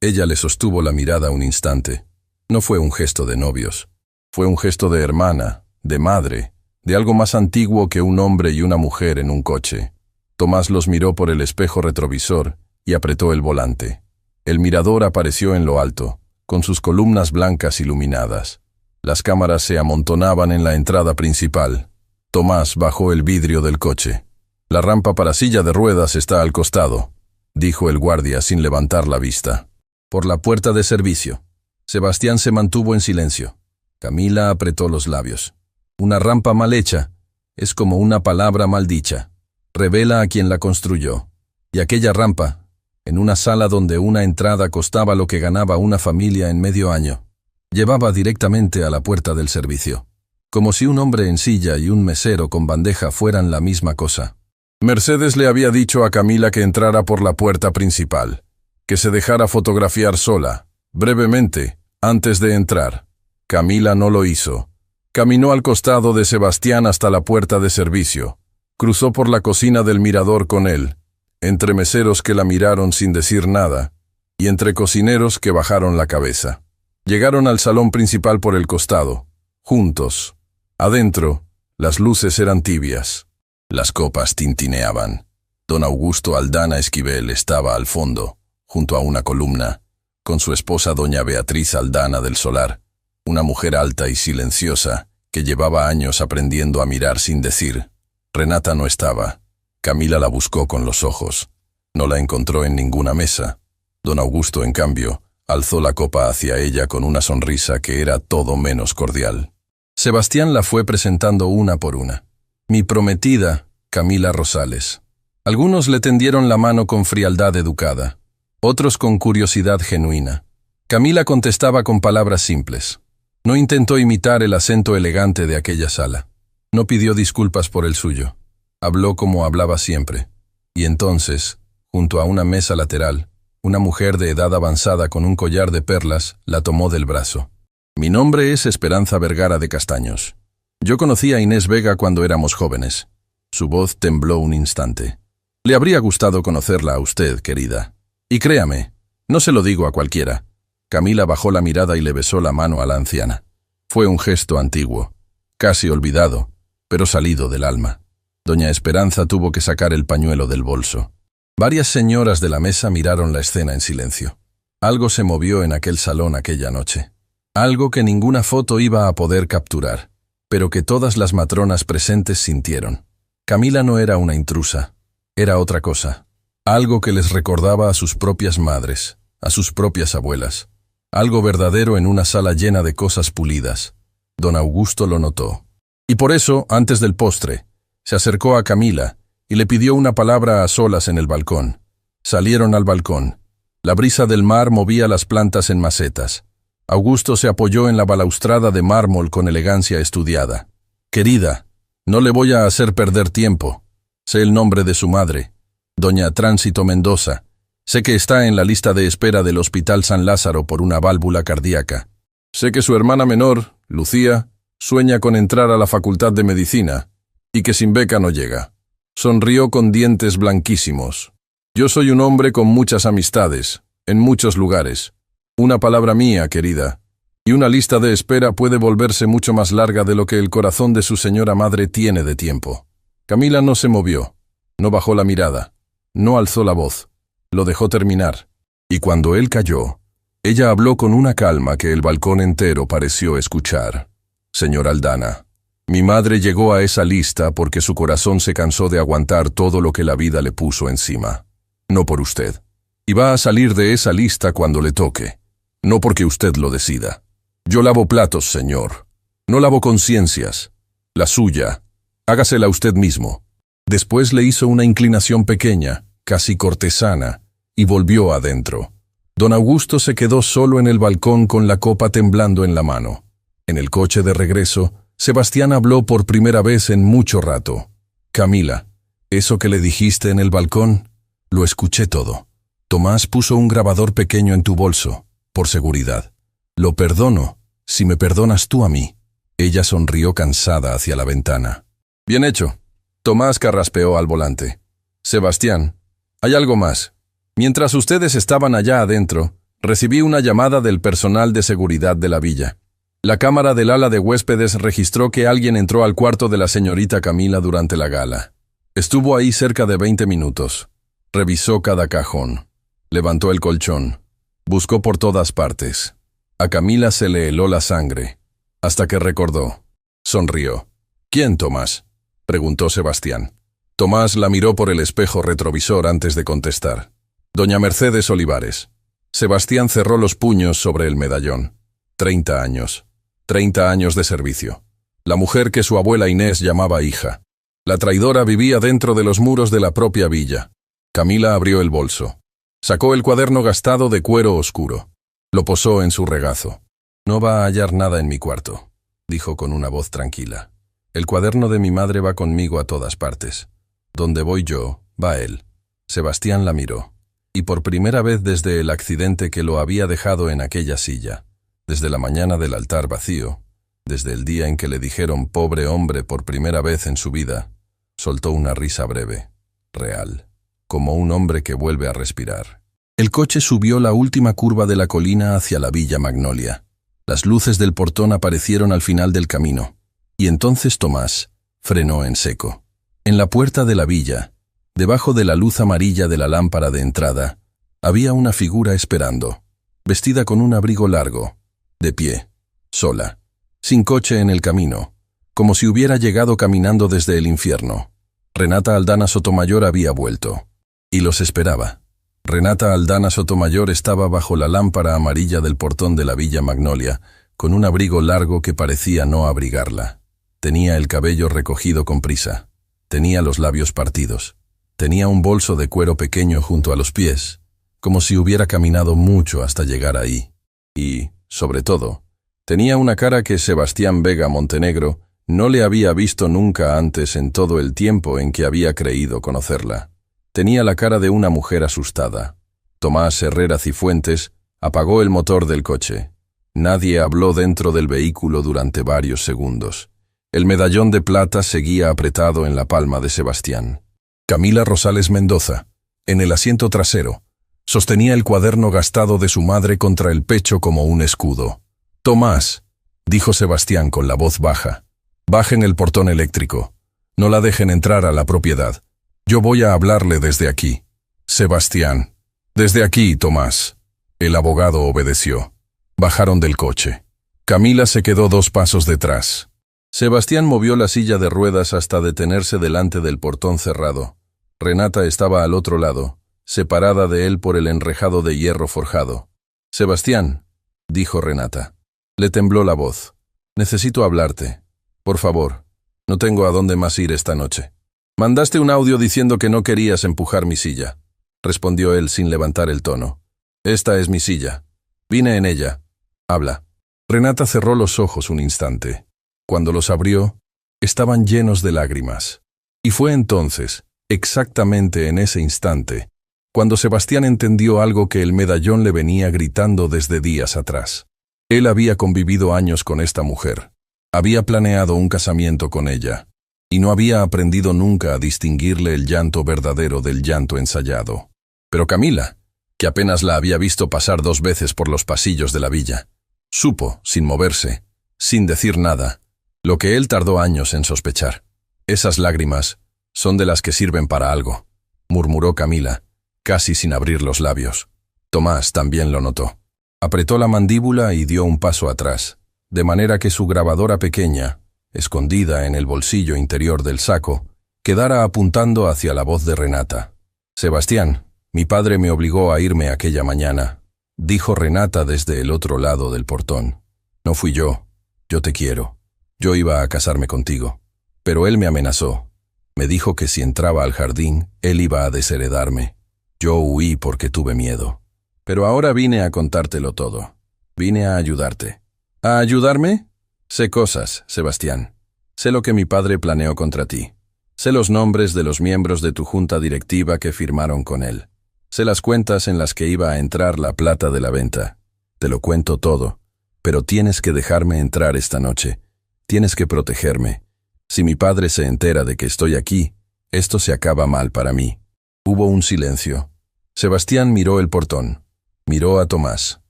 Ella le sostuvo la mirada un instante. No fue un gesto de novios. Fue un gesto de hermana, de madre, de algo más antiguo que un hombre y una mujer en un coche. Tomás los miró por el espejo retrovisor y apretó el volante. El mirador apareció en lo alto, con sus columnas blancas iluminadas. Las cámaras se amontonaban en la entrada principal. Tomás bajó el vidrio del coche. La rampa para silla de ruedas está al costado, dijo el guardia sin levantar la vista. Por la puerta de servicio. Sebastián se mantuvo en silencio. Camila apretó los labios. Una rampa mal hecha es como una palabra mal dicha. Revela a quien la construyó. Y aquella rampa, en una sala donde una entrada costaba lo que ganaba una familia en medio año, llevaba directamente a la puerta del servicio. Como si un hombre en silla y un mesero con bandeja fueran la misma cosa. Mercedes le había dicho a Camila que entrara por la puerta principal, que se dejara fotografiar sola, brevemente, antes de entrar. Camila no lo hizo. Caminó al costado de Sebastián hasta la puerta de servicio. Cruzó por la cocina del mirador con él, entre meseros que la miraron sin decir nada, y entre cocineros que bajaron la cabeza. Llegaron al salón principal por el costado, juntos. Adentro, las luces eran tibias. Las copas tintineaban. Don Augusto Aldana Esquivel estaba al fondo, junto a una columna, con su esposa doña Beatriz Aldana del Solar, una mujer alta y silenciosa que llevaba años aprendiendo a mirar sin decir. Renata no estaba. Camila la buscó con los ojos. No la encontró en ninguna mesa. Don Augusto, en cambio, alzó la copa hacia ella con una sonrisa que era todo menos cordial. Sebastián la fue presentando una por una. Mi prometida, Camila Rosales. Algunos le tendieron la mano con frialdad educada, otros con curiosidad genuina. Camila contestaba con palabras simples. No intentó imitar el acento elegante de aquella sala. No pidió disculpas por el suyo. Habló como hablaba siempre. Y entonces, junto a una mesa lateral, una mujer de edad avanzada con un collar de perlas la tomó del brazo. Mi nombre es Esperanza Vergara de Castaños. Yo conocí a Inés Vega cuando éramos jóvenes. Su voz tembló un instante. Le habría gustado conocerla a usted, querida. Y créame, no se lo digo a cualquiera. Camila bajó la mirada y le besó la mano a la anciana. Fue un gesto antiguo, casi olvidado, pero salido del alma. Doña Esperanza tuvo que sacar el pañuelo del bolso. Varias señoras de la mesa miraron la escena en silencio. Algo se movió en aquel salón aquella noche. Algo que ninguna foto iba a poder capturar, pero que todas las matronas presentes sintieron. Camila no era una intrusa, era otra cosa. Algo que les recordaba a sus propias madres, a sus propias abuelas. Algo verdadero en una sala llena de cosas pulidas. Don Augusto lo notó. Y por eso, antes del postre, se acercó a Camila y le pidió una palabra a solas en el balcón. Salieron al balcón. La brisa del mar movía las plantas en macetas. Augusto se apoyó en la balaustrada de mármol con elegancia estudiada. «Querida, no le voy a hacer perder tiempo. Sé el nombre de su madre, doña Tránsito Mendoza. Sé que está en la lista de espera del Hospital San Lázaro por una válvula cardíaca. Sé que su hermana menor, Lucía, sueña con entrar a la Facultad de Medicina y que sin beca no llega». Sonrió con dientes blanquísimos. «Yo soy un hombre con muchas amistades, en muchos lugares. Una palabra mía, querida, y una lista de espera puede volverse mucho más larga de lo que el corazón de su señora madre tiene de tiempo». Camila no se movió, no bajó la mirada, no alzó la voz, lo dejó terminar. Y cuando él calló, ella habló con una calma que el balcón entero pareció escuchar. «Señor Aldana, mi madre llegó a esa lista porque su corazón se cansó de aguantar todo lo que la vida le puso encima. No por usted. Y va a salir de esa lista cuando le toque. No porque usted lo decida. Yo lavo platos, señor. No lavo conciencias. La suya. Hágasela usted mismo». Después le hizo una inclinación pequeña, casi cortesana, y volvió adentro. Don Augusto se quedó solo en el balcón con la copa temblando en la mano. En el coche de regreso, Sebastián habló por primera vez en mucho rato. «Camila, eso que le dijiste en el balcón, lo escuché todo. Tomás puso un grabador pequeño en tu bolso, por seguridad. Lo perdono, si me perdonas tú a mí». Ella sonrió cansada hacia la ventana. «Bien hecho». Tomás carraspeó al volante. «Sebastián, hay algo más. Mientras ustedes estaban allá adentro, recibí una llamada del personal de seguridad de la villa. La cámara del ala de huéspedes registró que alguien entró al cuarto de la señorita Camila durante la gala. Estuvo ahí cerca de 20 minutos. Revisó cada cajón. Levantó el colchón. Buscó por todas partes. A Camila se le heló la sangre, hasta que recordó. Sonrió. «¿Quién, Tomás?», preguntó Sebastián. Tomás la miró por el espejo retrovisor antes de contestar. «Doña Mercedes Olivares». Sebastián cerró los puños sobre el medallón. 30 años. 30 años de servicio. La mujer que su abuela Inés llamaba hija. La traidora vivía dentro de los muros de la propia villa. Camila abrió el bolso. Sacó el cuaderno gastado de cuero oscuro. Lo posó en su regazo. «No va a hallar nada en mi cuarto», dijo con una voz tranquila. «El cuaderno de mi madre va conmigo a todas partes. Donde voy yo, va él». Sebastián la miró. Y por primera vez desde el accidente que lo había dejado en aquella silla, desde la mañana del altar vacío, desde el día en que le dijeron «pobre hombre» por primera vez en su vida, soltó una risa breve, real, como un hombre que vuelve a respirar. El coche subió la última curva de la colina hacia la Villa Magnolia. Las luces del portón aparecieron al final del camino, y entonces Tomás frenó en seco. En la puerta de la villa, debajo de la luz amarilla de la lámpara de entrada, había una figura esperando, vestida con un abrigo largo, de pie, sola, sin coche en el camino, como si hubiera llegado caminando desde el infierno. Renata Aldana Sotomayor había vuelto, y los esperaba. Renata Aldana Sotomayor estaba bajo la lámpara amarilla del portón de la Villa Magnolia, con un abrigo largo que parecía no abrigarla. Tenía el cabello recogido con prisa. Tenía los labios partidos. Tenía un bolso de cuero pequeño junto a los pies, como si hubiera caminado mucho hasta llegar ahí. Y, sobre todo, tenía una cara que Sebastián Vega Montenegro no le había visto nunca antes en todo el tiempo en que había creído conocerla. Tenía la cara de una mujer asustada. Tomás Herrera Cifuentes apagó el motor del coche. Nadie habló dentro del vehículo durante varios segundos. El medallón de plata seguía apretado en la palma de Sebastián. Camila Rosales Mendoza, en el asiento trasero, sostenía el cuaderno gastado de su madre contra el pecho como un escudo. «Tomás», dijo Sebastián con la voz baja, «bajen el portón eléctrico. No la dejen entrar a la propiedad. Yo voy a hablarle desde aquí». «Sebastián». «Desde aquí, Tomás». El abogado obedeció. Bajaron del coche. Camila se quedó 2 pasos detrás. Sebastián movió la silla de ruedas hasta detenerse delante del portón cerrado. Renata estaba al otro lado, separada de él por el enrejado de hierro forjado. «Sebastián», dijo Renata. Le tembló la voz. «Necesito hablarte. Por favor, no tengo a dónde más ir esta noche». «Mandaste un audio diciendo que no querías empujar mi silla», respondió él sin levantar el tono. Esta es mi silla. Vine en ella. Habla. Renata cerró los ojos un instante. Cuando los abrió, estaban llenos de lágrimas. Y fue entonces, exactamente en ese instante, cuando Sebastián entendió algo que el medallón le venía gritando desde días atrás. Él había convivido años con esta mujer. Había planeado un casamiento con ella, y no había aprendido nunca a distinguirle el llanto verdadero del llanto ensayado. Pero Camila, que apenas la había visto pasar 2 veces por los pasillos de la villa, supo, sin moverse, sin decir nada, lo que él tardó años en sospechar. Esas lágrimas son de las que sirven para algo, murmuró Camila, casi sin abrir los labios. Tomás también lo notó. Apretó la mandíbula y dio un paso atrás, de manera que su grabadora pequeña, escondida en el bolsillo interior del saco, quedara apuntando hacia la voz de Renata. «Sebastián, mi padre me obligó a irme aquella mañana», dijo Renata desde el otro lado del portón. «No fui yo te quiero. Yo iba a casarme contigo. Pero él me amenazó. Me dijo que si entraba al jardín, él iba a desheredarme. Yo huí porque tuve miedo. Pero ahora vine a contártelo todo. Vine a ayudarte». «¿A ayudarme?» «Sé cosas, Sebastián. Sé lo que mi padre planeó contra ti. Sé los nombres de los miembros de tu junta directiva que firmaron con él. Sé las cuentas en las que iba a entrar la plata de la venta. Te lo cuento todo, pero tienes que dejarme entrar esta noche. Tienes que protegerme. Si mi padre se entera de que estoy aquí, esto se acaba mal para mí». Hubo un silencio. Sebastián miró el portón. Miró a Tomás.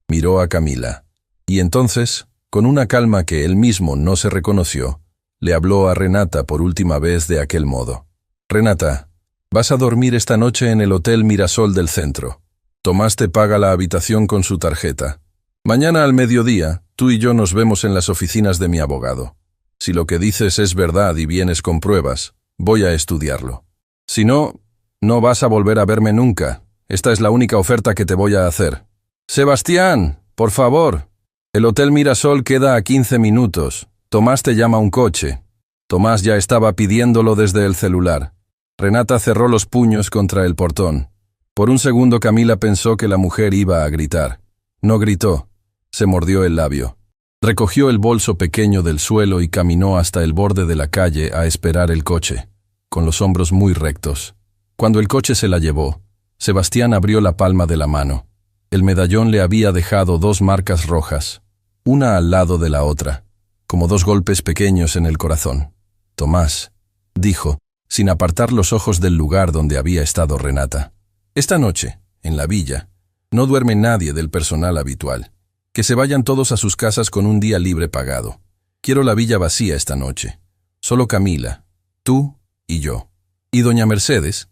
Miró a Camila. Y entonces, con una calma que él mismo no se reconoció, le habló a Renata por última vez de aquel modo. «Renata, vas a dormir esta noche en el Hotel Mirasol del centro. Tomás te paga la habitación con su tarjeta. Mañana al mediodía, tú y yo nos vemos en las oficinas de mi abogado. Si lo que dices es verdad y vienes con pruebas, voy a estudiarlo. Si no, no vas a volver a verme nunca. Esta es la única oferta que te voy a hacer». «Sebastián, por favor». «El Hotel Mirasol queda a 15 minutos. Tomás te llama un coche». Tomás ya estaba pidiéndolo desde el celular. Renata cerró los puños contra el portón. Por un segundo Camila pensó que la mujer iba a gritar. No gritó. Se mordió el labio. Recogió el bolso pequeño del suelo y caminó hasta el borde de la calle a esperar el coche, con los hombros muy rectos. Cuando el coche se la llevó, Sebastián abrió la palma de la mano. El medallón le había dejado 2 marcas rojas, una al lado de la otra, como 2 golpes pequeños en el corazón. «Tomás», dijo, sin apartar los ojos del lugar donde había estado Renata. «Esta noche, en la villa, no duerme nadie del personal habitual. Que se vayan todos a sus casas con un día libre pagado. Quiero la villa vacía esta noche. Solo Camila, tú y yo. Y doña Mercedes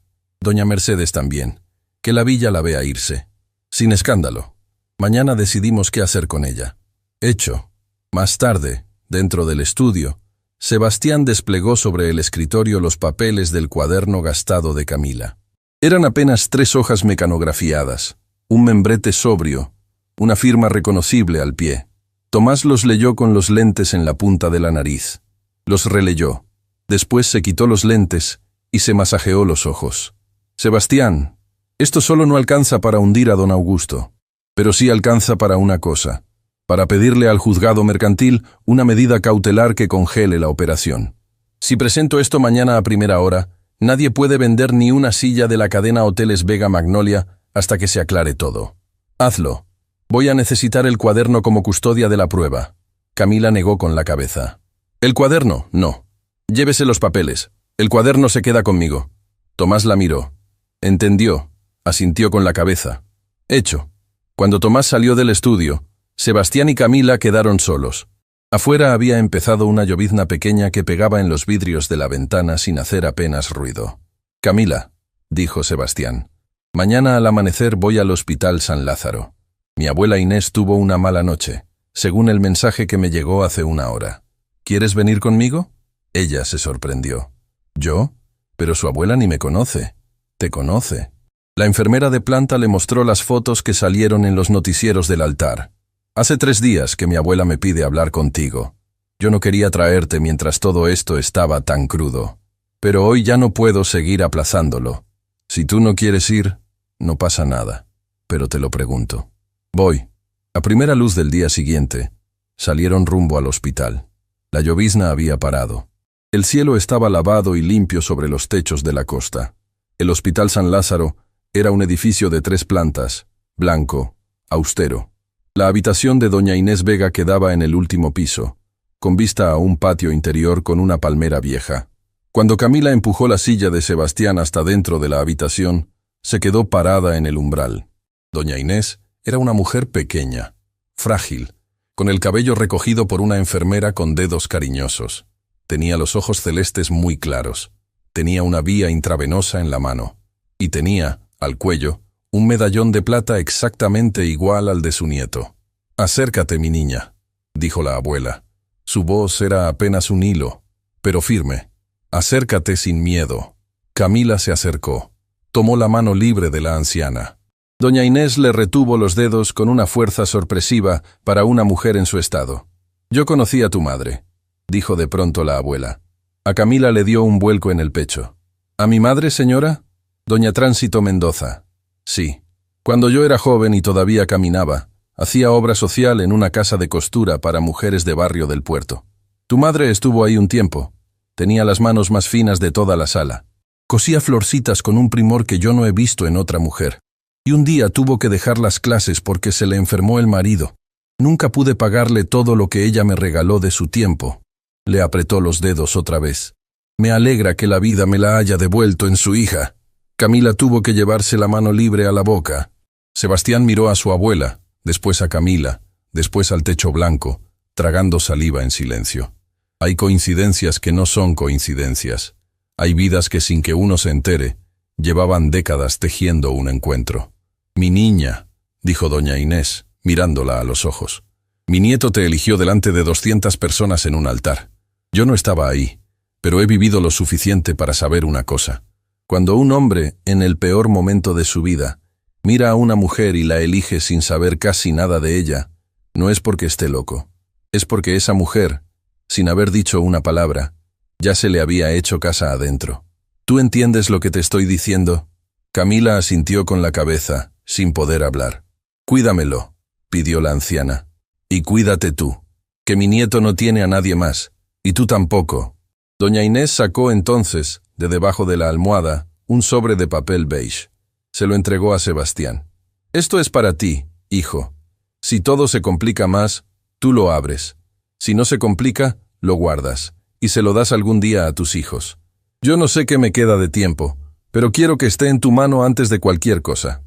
también. Que la villa la vea irse. Sin escándalo. Mañana decidimos qué hacer con ella». Hecho. Más tarde, dentro del estudio, Sebastián desplegó sobre el escritorio los papeles del cuaderno gastado de Camila. Eran apenas 3 hojas mecanografiadas, un membrete sobrio, una firma reconocible al pie. Tomás los leyó con los lentes en la punta de la nariz. Los releyó. Después se quitó los lentes y se masajeó los ojos. «Sebastián, esto solo no alcanza para hundir a don Augusto, pero sí alcanza para una cosa, para pedirle al juzgado mercantil una medida cautelar que congele la operación. Si presento esto mañana a primera hora, nadie puede vender ni una silla de la cadena Hoteles Vega Magnolia hasta que se aclare todo. Hazlo. Voy a necesitar el cuaderno como custodia de la prueba». Camila negó con la cabeza. «¿El cuaderno? No. Llévese los papeles. El cuaderno se queda conmigo». Tomás la miró. Entendió. Asintió con la cabeza. Hecho. Cuando Tomás salió del estudio, Sebastián y Camila quedaron solos. Afuera había empezado una llovizna pequeña que pegaba en los vidrios de la ventana sin hacer apenas ruido. «Camila», dijo Sebastián, «mañana al amanecer voy al Hospital San Lázaro. Mi abuela Inés tuvo una mala noche, según el mensaje que me llegó hace una hora. ¿Quieres venir conmigo?» Ella se sorprendió. «¿Yo? Pero su abuela ni me conoce». «Te conoce». La enfermera de planta le mostró las fotos que salieron en los noticieros del altar. «Hace 3 días que mi abuela me pide hablar contigo. Yo no quería traerte mientras todo esto estaba tan crudo. Pero hoy ya no puedo seguir aplazándolo. Si tú no quieres ir, no pasa nada. pero te lo pregunto. Voy. A primera luz del día siguiente, salieron rumbo al hospital. La llovizna había parado. El cielo estaba lavado y limpio sobre los techos de la costa. El Hospital San Lázaro era un edificio de 3 plantas, blanco, austero. La habitación de doña Inés Vega quedaba en el último piso, con vista a un patio interior con una palmera vieja. Cuando Camila empujó la silla de Sebastián hasta dentro de la habitación, se quedó parada en el umbral. Doña Inés era una mujer pequeña, frágil, con el cabello recogido por una enfermera con dedos cariñosos. Tenía los ojos celestes muy claros. Tenía una vía intravenosa en la mano. Y tenía, al cuello, un medallón de plata exactamente igual al de su nieto. «Acércate, mi niña», dijo la abuela. Su voz era apenas un hilo, pero firme. «Acércate sin miedo». Camila se acercó. Tomó la mano libre de la anciana. Doña Inés le retuvo los dedos con una fuerza sorpresiva para una mujer en su estado. «Yo conocí a tu madre», dijo de pronto la abuela. A Camila le dio un vuelco en el pecho. «¿A mi madre, señora?» «Doña Tránsito Mendoza». «Sí. Cuando yo era joven y todavía caminaba, hacía obra social en una casa de costura para mujeres de barrio del puerto. Tu madre estuvo ahí un tiempo. Tenía las manos más finas de toda la sala. Cosía florcitas con un primor que yo no he visto en otra mujer. Y un día tuvo que dejar las clases porque se le enfermó el marido. Nunca pude pagarle todo lo que ella me regaló de su tiempo». Le apretó los dedos otra vez. «Me alegra que la vida me la haya devuelto en su hija». Camila tuvo que llevarse la mano libre a la boca. Sebastián miró a su abuela, después a Camila, después al techo blanco, tragando saliva en silencio. Hay coincidencias que no son coincidencias. Hay vidas que sin que uno se entere, llevaban décadas tejiendo un encuentro. «Mi niña», dijo doña Inés, mirándola a los ojos. «Mi nieto te eligió delante de 200 personas en un altar. Yo no estaba ahí, pero he vivido lo suficiente para saber una cosa. Cuando un hombre, en el peor momento de su vida, mira a una mujer y la elige sin saber casi nada de ella, no es porque esté loco. Es porque esa mujer, sin haber dicho una palabra, ya se le había hecho casa adentro. ¿Tú entiendes lo que te estoy diciendo?» Camila asintió con la cabeza, sin poder hablar. «Cuídamelo», pidió la anciana. «Y cuídate tú, que mi nieto no tiene a nadie más, y tú tampoco». Doña Inés sacó entonces, de debajo de la almohada, un sobre de papel beige. Se lo entregó a Sebastián. «Esto es para ti, hijo. Si todo se complica más, tú lo abres. Si no se complica, lo guardas, y se lo das algún día a tus hijos. Yo no sé qué me queda de tiempo, pero quiero que esté en tu mano antes de cualquier cosa».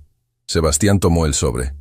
Sebastián tomó el sobre.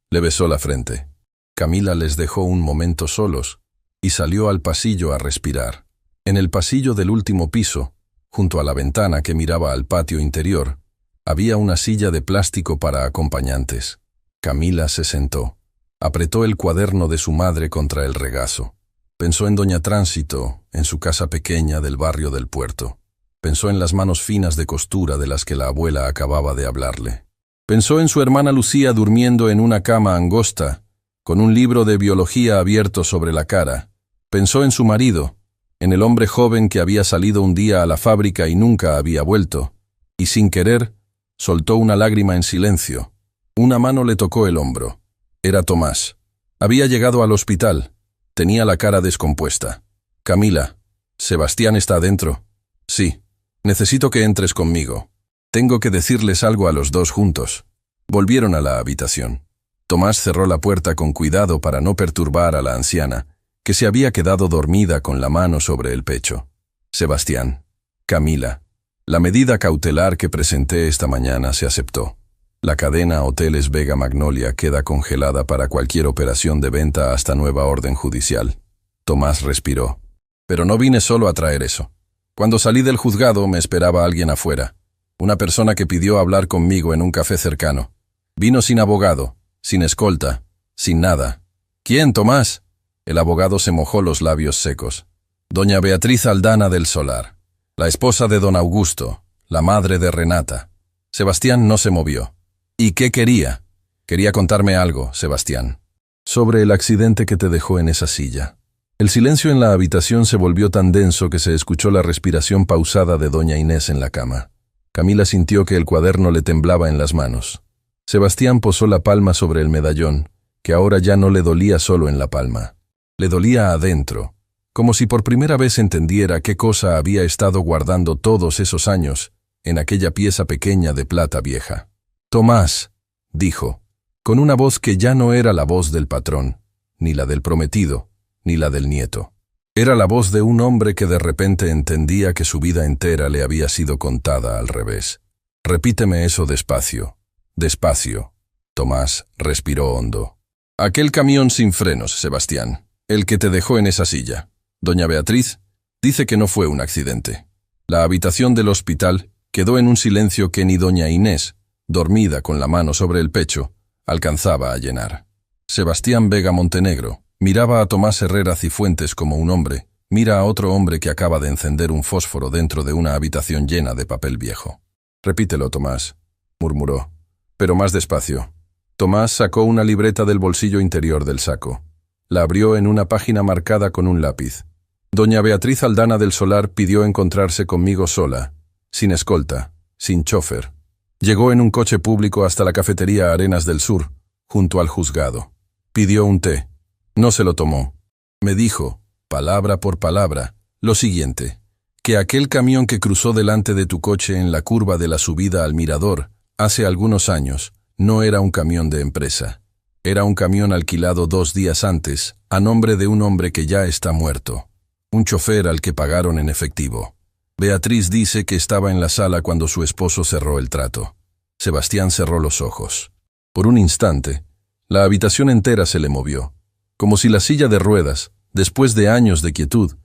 Le besó la frente. Camila les dejó un momento solos y salió al pasillo a respirar. En el pasillo del último piso, junto a la ventana que miraba al patio interior, había una silla de plástico para acompañantes. Camila se sentó. Apretó el cuaderno de su madre contra el regazo. Pensó en doña Tránsito, en su casa pequeña del barrio del puerto. Pensó en las manos finas de costura de las que la abuela acababa de hablarle. Pensó en su hermana Lucía durmiendo en una cama angosta, con un libro de biología abierto sobre la cara. Pensó en su marido, en el hombre joven que había salido un día a la fábrica y nunca había vuelto, y sin querer, soltó una lágrima en silencio. Una mano le tocó el hombro. Era Tomás. Había llegado al hospital. Tenía la cara descompuesta. «Camila, ¿Sebastián está adentro?» «Sí. Necesito que entres conmigo. Tengo que decirles algo a los dos juntos». Volvieron a la habitación. Tomás cerró la puerta con cuidado para no perturbar a la anciana, que se había quedado dormida con la mano sobre el pecho. «Sebastián, Camila, la medida cautelar que presenté esta mañana se aceptó. La cadena Hoteles Vega Magnolia queda congelada para cualquier operación de venta hasta nueva orden judicial». Tomás respiró. «Pero no vine solo a traer eso. Cuando salí del juzgado me esperaba alguien afuera, una persona que pidió hablar conmigo en un café cercano. Vino sin abogado, sin escolta, sin nada». «¿Quién, Tomás?» El abogado se mojó los labios secos. «Doña Beatriz Aldana del Solar, la esposa de don Augusto, la madre de Renata». Sebastián no se movió. «¿Y qué quería?» «Quería contarme algo, Sebastián. Sobre el accidente que te dejó en esa silla». El silencio en la habitación se volvió tan denso que se escuchó la respiración pausada de doña Inés en la cama. Camila sintió que el cuaderno le temblaba en las manos. Sebastián posó la palma sobre el medallón, que ahora ya no le dolía solo en la palma. Le dolía adentro, como si por primera vez entendiera qué cosa había estado guardando todos esos años en aquella pieza pequeña de plata vieja. «Tomás», dijo, con una voz que ya no era la voz del patrón, ni la del prometido, ni la del nieto. Era la voz de un hombre que de repente entendía que su vida entera le había sido contada al revés. «Repíteme eso despacio, despacio». Tomás respiró hondo. «Aquel camión sin frenos, Sebastián, el que te dejó en esa silla. Doña Beatriz dice que no fue un accidente. La habitación del hospital quedó en un silencio que ni doña Inés, dormida con la mano sobre el pecho, alcanzaba a llenar. Sebastián Vega Montenegro miraba a Tomás Herrera Cifuentes como un hombre mira a otro hombre que acaba de encender un fósforo dentro de una habitación llena de papel viejo. «Repítelo, Tomás», murmuró, pero más despacio. Tomás sacó una libreta del bolsillo interior del saco. La abrió en una página marcada con un lápiz. «Doña Beatriz Aldana del Solar pidió encontrarse conmigo sola, sin escolta, sin chofer. Llegó en un coche público hasta la cafetería Arenas del Sur, junto al juzgado. Pidió un té. No se lo tomó. Me dijo, palabra por palabra, lo siguiente, que aquel camión que cruzó delante de tu coche en la curva de la subida al mirador, hace algunos años, no era un camión de empresa. Era un camión alquilado 2 días antes, a nombre de un hombre que ya está muerto. Un chofer al que pagaron en efectivo. Beatriz dice que estaba en la sala cuando su esposo cerró el trato. Sebastián cerró los ojos. Por un instante, la habitación entera se le movió, como si la silla de ruedas, después de años de quietud,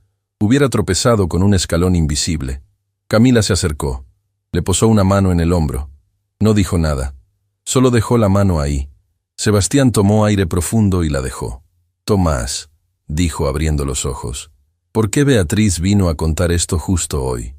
hubiera tropezado con un escalón invisible. Camila se acercó, le posó una mano en el hombro. No dijo nada, solo dejó la mano ahí. Sebastián tomó aire profundo y la dejó. «Tomás», dijo abriendo los ojos, «¿por qué Beatriz vino a contar esto justo hoy?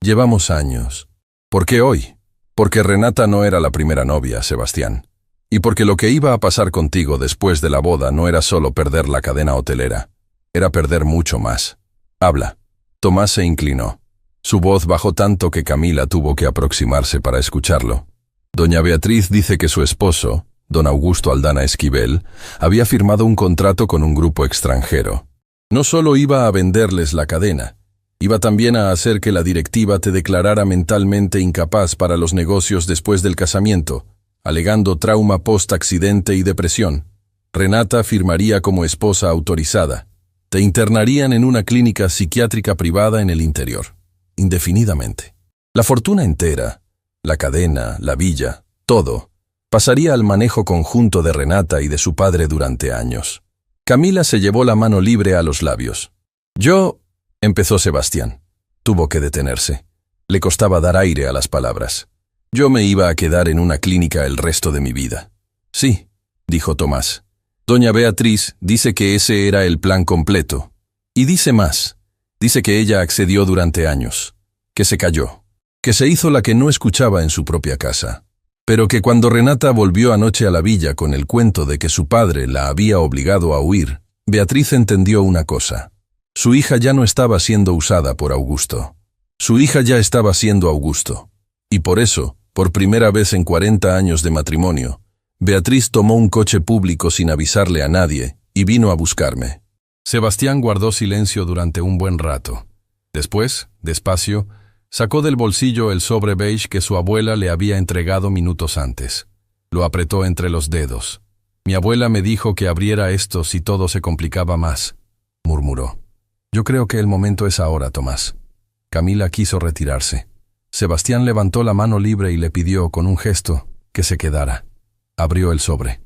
Llevamos años». «¿Por qué hoy?» «Porque Renata no era la primera novia, Sebastián. Y porque lo que iba a pasar contigo después de la boda no era solo perder la cadena hotelera. Era perder mucho más. Habla». Tomás se inclinó. Su voz bajó tanto que Camila tuvo que aproximarse para escucharlo. «Doña Beatriz dice que su esposo, don Augusto Aldana Esquivel, había firmado un contrato con un grupo extranjero. No solo iba a venderles la cadena, iba también a hacer que la directiva te declarara mentalmente incapaz para los negocios después del casamiento, alegando trauma post-accidente y depresión. Renata firmaría como esposa autorizada. Te internarían en una clínica psiquiátrica privada en el interior, indefinidamente. La fortuna entera, la cadena, la villa, todo, pasaría al manejo conjunto de Renata y de su padre durante años». Camila se llevó la mano libre a los labios. «Yo», empezó Sebastián. Tuvo que detenerse. Le costaba dar aire a las palabras. «Yo me iba a quedar en una clínica el resto de mi vida». «Sí», dijo Tomás. «Doña Beatriz dice que ese era el plan completo. Y dice más. Dice que ella accedió durante años, que se calló, que se hizo la que no escuchaba en su propia casa. Pero que cuando Renata volvió anoche a la villa con el cuento de que su padre la había obligado a huir, Beatriz entendió una cosa. Su hija ya no estaba siendo usada por Augusto. Su hija ya estaba siendo Augusto. Y por eso, por primera vez en 40 años de matrimonio, Beatriz tomó un coche público sin avisarle a nadie y vino a buscarme». Sebastián guardó silencio durante un buen rato. Después, despacio, sacó del bolsillo el sobre beige que su abuela le había entregado minutos antes. Lo apretó entre los dedos. «Mi abuela me dijo que abriera esto si todo se complicaba más», murmuró. «Yo creo que el momento es ahora, Tomás». Camila quiso retirarse. Sebastián levantó la mano libre y le pidió, con un gesto, que se quedara. Abrió el sobre.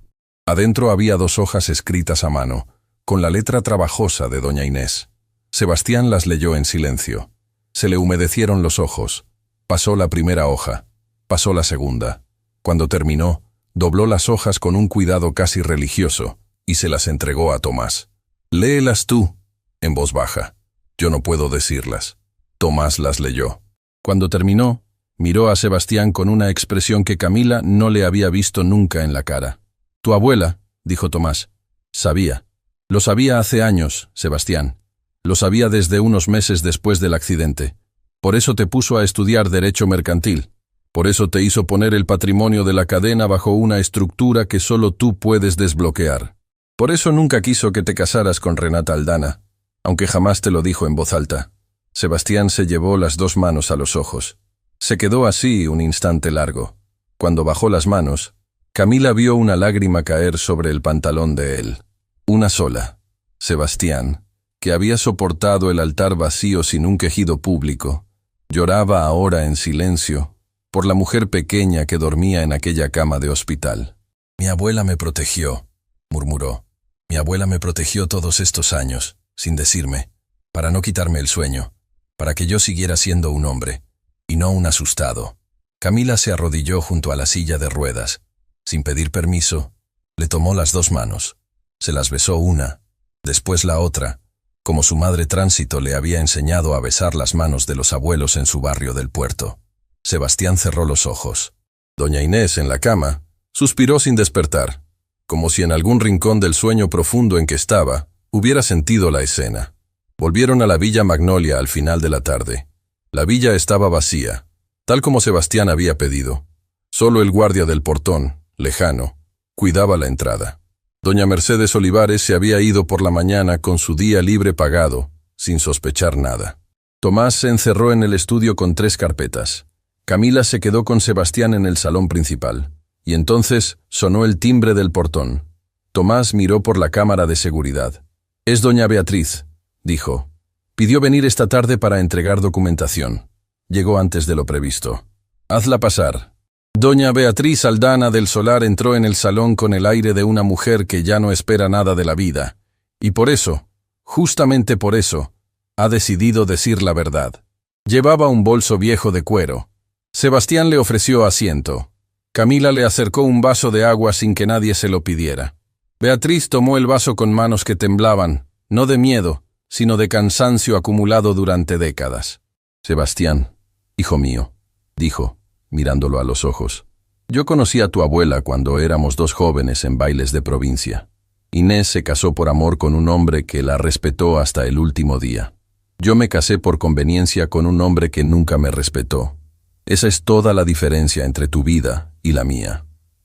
Adentro había 2 hojas escritas a mano, con la letra trabajosa de doña Inés. Sebastián las leyó en silencio. Se le humedecieron los ojos. Pasó la primera hoja. Pasó la segunda. Cuando terminó, dobló las hojas con un cuidado casi religioso y se las entregó a Tomás. «Léelas tú», en voz baja. «Yo no puedo decirlas». Tomás las leyó. Cuando terminó, miró a Sebastián con una expresión que Camila no le había visto nunca en la cara. «Tu abuela», dijo Tomás, «sabía. Lo sabía hace años, Sebastián. Lo sabía desde unos meses después del accidente. Por eso te puso a estudiar Derecho Mercantil. Por eso te hizo poner el patrimonio de la cadena bajo una estructura que solo tú puedes desbloquear. Por eso nunca quiso que te casaras con Renata Aldana, aunque jamás te lo dijo en voz alta. Sebastián se llevó las dos manos a los ojos. Se quedó así un instante largo. Cuando bajó las manos, Camila vio una lágrima caer sobre el pantalón de él. Una sola. Sebastián, que había soportado el altar vacío sin un quejido público, lloraba ahora en silencio por la mujer pequeña que dormía en aquella cama de hospital. «Mi abuela me protegió», murmuró. «Mi abuela me protegió todos estos años, sin decirme, para no quitarme el sueño, para que yo siguiera siendo un hombre, y no un asustado». Camila se arrodilló junto a la silla de ruedas. Sin pedir permiso, le tomó las dos manos. Se las besó una, después la otra, como su madre Tránsito le había enseñado a besar las manos de los abuelos en su barrio del puerto. Sebastián cerró los ojos. Doña Inés, en la cama, suspiró sin despertar, como si en algún rincón del sueño profundo en que estaba, hubiera sentido la escena. Volvieron a la Villa Magnolia al final de la tarde. La villa estaba vacía, tal como Sebastián había pedido. Solo el guardia del portón, lejano, cuidaba la entrada. Doña Mercedes Olivares se había ido por la mañana con su día libre pagado, sin sospechar nada. Tomás se encerró en el estudio con 3 carpetas. Camila se quedó con Sebastián en el salón principal, y entonces sonó el timbre del portón. Tomás miró por la cámara de seguridad. «Es doña Beatriz», dijo. «Pidió venir esta tarde para entregar documentación. Llegó antes de lo previsto. Hazla pasar». Doña Beatriz Aldana del Solar entró en el salón con el aire de una mujer que ya no espera nada de la vida, y por eso, justamente por eso, ha decidido decir la verdad. Llevaba un bolso viejo de cuero. Sebastián le ofreció asiento. Camila le acercó un vaso de agua sin que nadie se lo pidiera. Beatriz tomó el vaso con manos que temblaban, no de miedo, sino de cansancio acumulado durante décadas. «Sebastián, hijo mío», dijo, mirándolo a los ojos. «Yo conocí a tu abuela cuando éramos 2 jóvenes en bailes de provincia. Inés se casó por amor con un hombre que la respetó hasta el último día. Yo me casé por conveniencia con un hombre que nunca me respetó. Esa es toda la diferencia entre tu vida y la mía».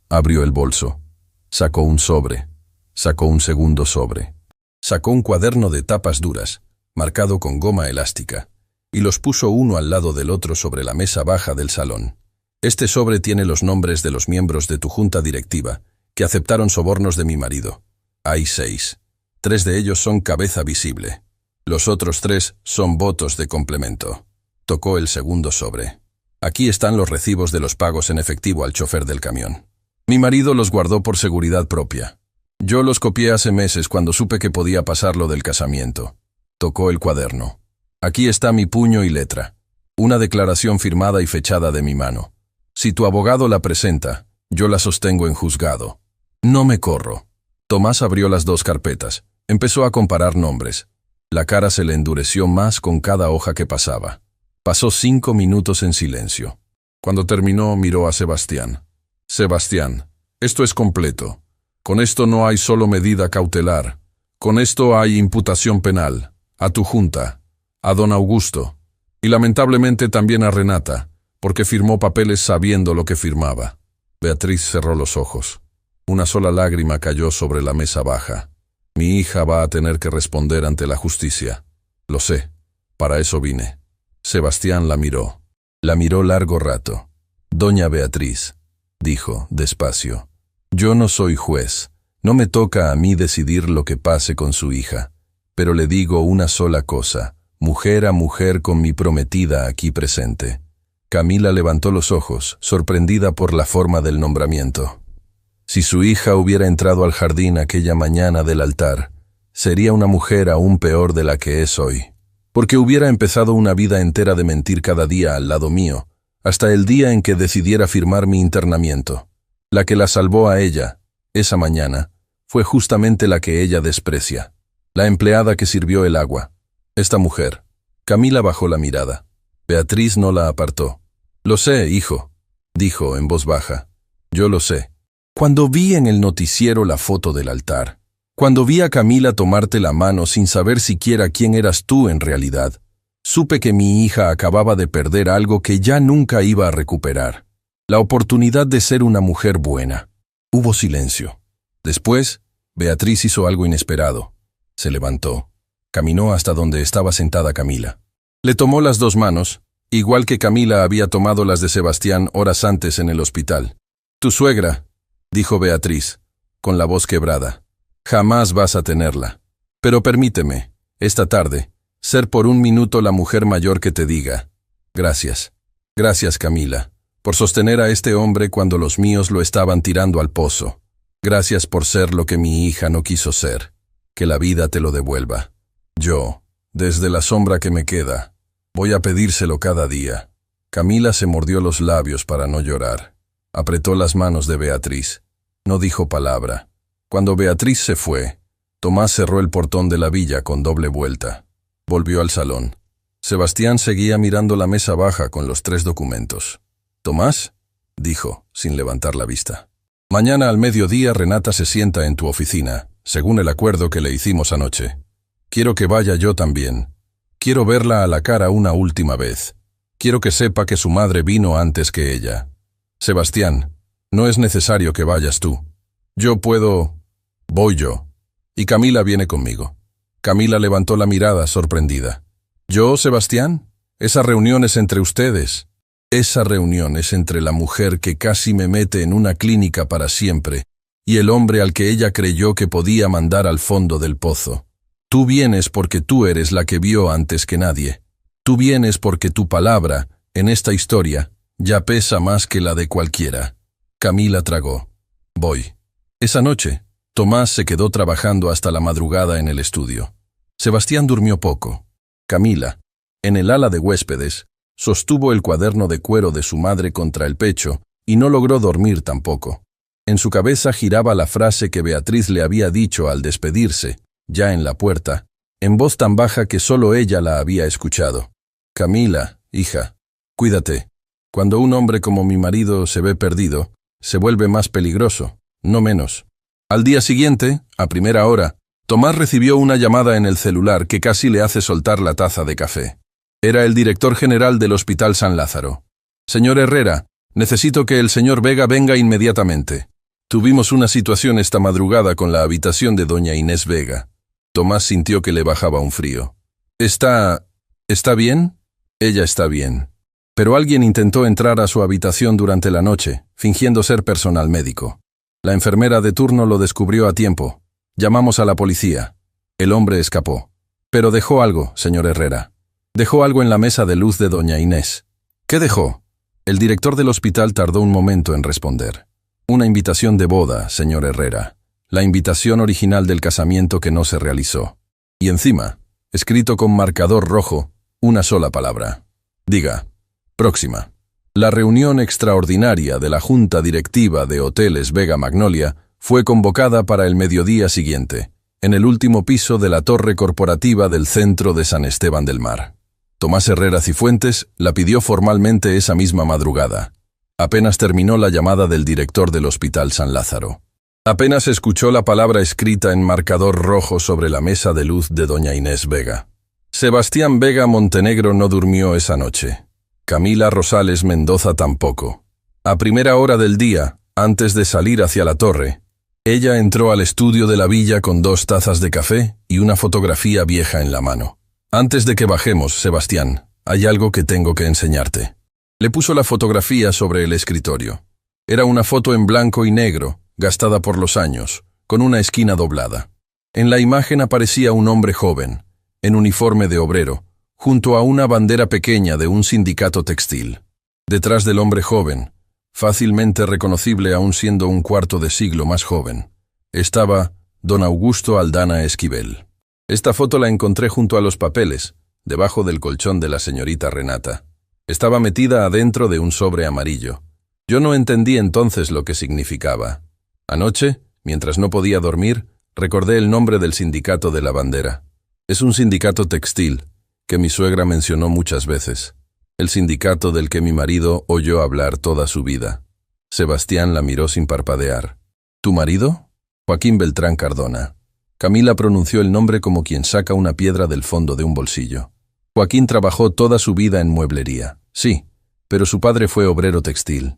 Abrió el bolso. Sacó un sobre. Sacó un segundo sobre. Sacó un cuaderno de tapas duras, marcado con goma elástica, y los puso uno al lado del otro sobre la mesa baja del salón. «Este sobre tiene los nombres de los miembros de tu junta directiva, que aceptaron sobornos de mi marido. Hay 6. 3 de ellos son cabeza visible. Los otros 3 son votos de complemento». Tocó el segundo sobre. «Aquí están los recibos de los pagos en efectivo al chofer del camión. Mi marido los guardó por seguridad propia. Yo los copié hace meses cuando supe que podía pasar lo del casamiento». Tocó el cuaderno. «Aquí está mi puño y letra. Una declaración firmada y fechada de mi mano. Si tu abogado la presenta, yo la sostengo en juzgado. No me corro». Tomás abrió las 2 carpetas. Empezó a comparar nombres. La cara se le endureció más con cada hoja que pasaba. Pasó 5 minutos en silencio. Cuando terminó, miró a Sebastián. «Sebastián, esto es completo. Con esto no hay solo medida cautelar. Con esto hay imputación penal. A tu junta, a don Augusto, y lamentablemente también a Renata, porque firmó papeles sabiendo lo que firmaba». Beatriz cerró los ojos. Una sola lágrima cayó sobre la mesa baja. «Mi hija va a tener que responder ante la justicia. Lo sé. Para eso vine». Sebastián la miró. La miró largo rato. «Doña Beatriz», dijo, despacio, «yo no soy juez. No me toca a mí decidir lo que pase con su hija. Pero le digo una sola cosa, mujer a mujer con mi prometida aquí presente». Camila levantó los ojos, sorprendida por la forma del nombramiento. Si su hija hubiera entrado al jardín aquella mañana del altar, sería una mujer aún peor de la que es hoy, porque hubiera empezado una vida entera de mentir cada día al lado mío, hasta el día en que decidiera firmar mi internamiento. La que la salvó a ella, esa mañana, fue justamente la que ella desprecia, la empleada que sirvió el agua. Esta mujer. Camila bajó la mirada. Beatriz no la apartó. «Lo sé, hijo», dijo en voz baja. «Yo lo sé. Cuando vi en el noticiero la foto del altar, cuando vi a Camila tomarte la mano sin saber siquiera quién eras tú en realidad, supe que mi hija acababa de perder algo que ya nunca iba a recuperar. La oportunidad de ser una mujer buena. Hubo silencio. Después, Beatriz hizo algo inesperado. Se levantó. Caminó hasta donde estaba sentada Camila. Le tomó las dos manos, igual que Camila había tomado las de Sebastián horas antes en el hospital. «Tu suegra», dijo Beatriz, con la voz quebrada. «Jamás vas a tenerla. Pero permíteme, esta tarde, ser por un minuto la mujer mayor que te diga. Gracias. Gracias, Camila, por sostener a este hombre cuando los míos lo estaban tirando al pozo. Gracias por ser lo que mi hija no quiso ser. Que la vida te lo devuelva. Yo, desde la sombra que me queda, voy a pedírselo cada día». Camila se mordió los labios para no llorar. Apretó las manos de Beatriz. No dijo palabra. Cuando Beatriz se fue, Tomás cerró el portón de la villa con doble vuelta. Volvió al salón. Sebastián seguía mirando la mesa baja con los 3 documentos. «Tomás», dijo, sin levantar la vista. «Mañana al mediodía Renata se sienta en tu oficina, según el acuerdo que le hicimos anoche. Quiero que vaya yo también. Quiero verla a la cara una última vez. Quiero que sepa que su madre vino antes que ella. Sebastián, no es necesario que vayas tú. Yo puedo... Voy yo. Y Camila viene conmigo». Camila levantó la mirada sorprendida. «¿Yo, Sebastián? Esa reunión es entre ustedes. Esa reunión es entre la mujer que casi me mete en una clínica para siempre y el hombre al que ella creyó que podía mandar al fondo del pozo. Tú vienes porque tú eres la que vio antes que nadie. Tú vienes porque tu palabra, en esta historia, ya pesa más que la de cualquiera». Camila tragó. «Voy». Esa noche, Tomás se quedó trabajando hasta la madrugada en el estudio. Sebastián durmió poco. Camila, en el ala de huéspedes, sostuvo el cuaderno de cuero de su madre contra el pecho y no logró dormir tampoco. En su cabeza giraba la frase que Beatriz le había dicho al despedirse, ya en la puerta, en voz tan baja que solo ella la había escuchado. «Camila, hija, cuídate. Cuando un hombre como mi marido se ve perdido, se vuelve más peligroso, no menos». Al día siguiente, a primera hora, Tomás recibió una llamada en el celular que casi le hace soltar la taza de café. Era el director general del Hospital San Lázaro. «Señor Herrera, necesito que el señor Vega venga inmediatamente. Tuvimos una situación esta madrugada con la habitación de doña Inés Vega». Tomás sintió que le bajaba un frío. ¿Está bien?» «Ella está bien. Pero alguien intentó entrar a su habitación durante la noche, fingiendo ser personal médico. La enfermera de turno lo descubrió a tiempo. Llamamos a la policía. El hombre escapó. Pero dejó algo, señor Herrera. Dejó algo en la mesa de luz de doña Inés». «¿Qué dejó?» El director del hospital tardó un momento en responder. «Una invitación de boda, señor Herrera. La invitación original del casamiento que no se realizó. Y encima, escrito con marcador rojo, una sola palabra. Diga, próxima». La reunión extraordinaria de la Junta Directiva de Hoteles Vega Magnolia fue convocada para el mediodía siguiente, en el último piso de la torre corporativa del centro de San Esteban del Mar. Tomás Herrera Cifuentes la pidió formalmente esa misma madrugada. Apenas terminó la llamada del director del Hospital San Lázaro. Apenas escuchó la palabra escrita en marcador rojo sobre la mesa de luz de doña Inés Vega. Sebastián Vega Montenegro no durmió esa noche. Camila Rosales Mendoza tampoco. A primera hora del día, antes de salir hacia la torre, ella entró al estudio de la villa con 2 tazas de café y una fotografía vieja en la mano. «Antes de que bajemos, Sebastián, hay algo que tengo que enseñarte». Le puso la fotografía sobre el escritorio. Era una foto en blanco y negro, gastada por los años, con una esquina doblada. En la imagen aparecía un hombre joven, en uniforme de obrero, junto a una bandera pequeña de un sindicato textil. Detrás del hombre joven, fácilmente reconocible aún siendo un cuarto de siglo más joven, estaba don Augusto Aldana Esquivel. Esta foto la encontré junto a los papeles, debajo del colchón de la señorita Renata. Estaba metida adentro de un sobre amarillo. Yo no entendí entonces lo que significaba. Anoche, mientras no podía dormir, recordé el nombre del sindicato de la bandera. Es un sindicato textil, que mi suegra mencionó muchas veces. El sindicato del que mi marido oyó hablar toda su vida. Sebastián la miró sin parpadear. ¿Tu marido? Joaquín Beltrán Cardona. Camila pronunció el nombre como quien saca una piedra del fondo de un bolsillo. Joaquín trabajó toda su vida en mueblería. Sí, pero su padre fue obrero textil.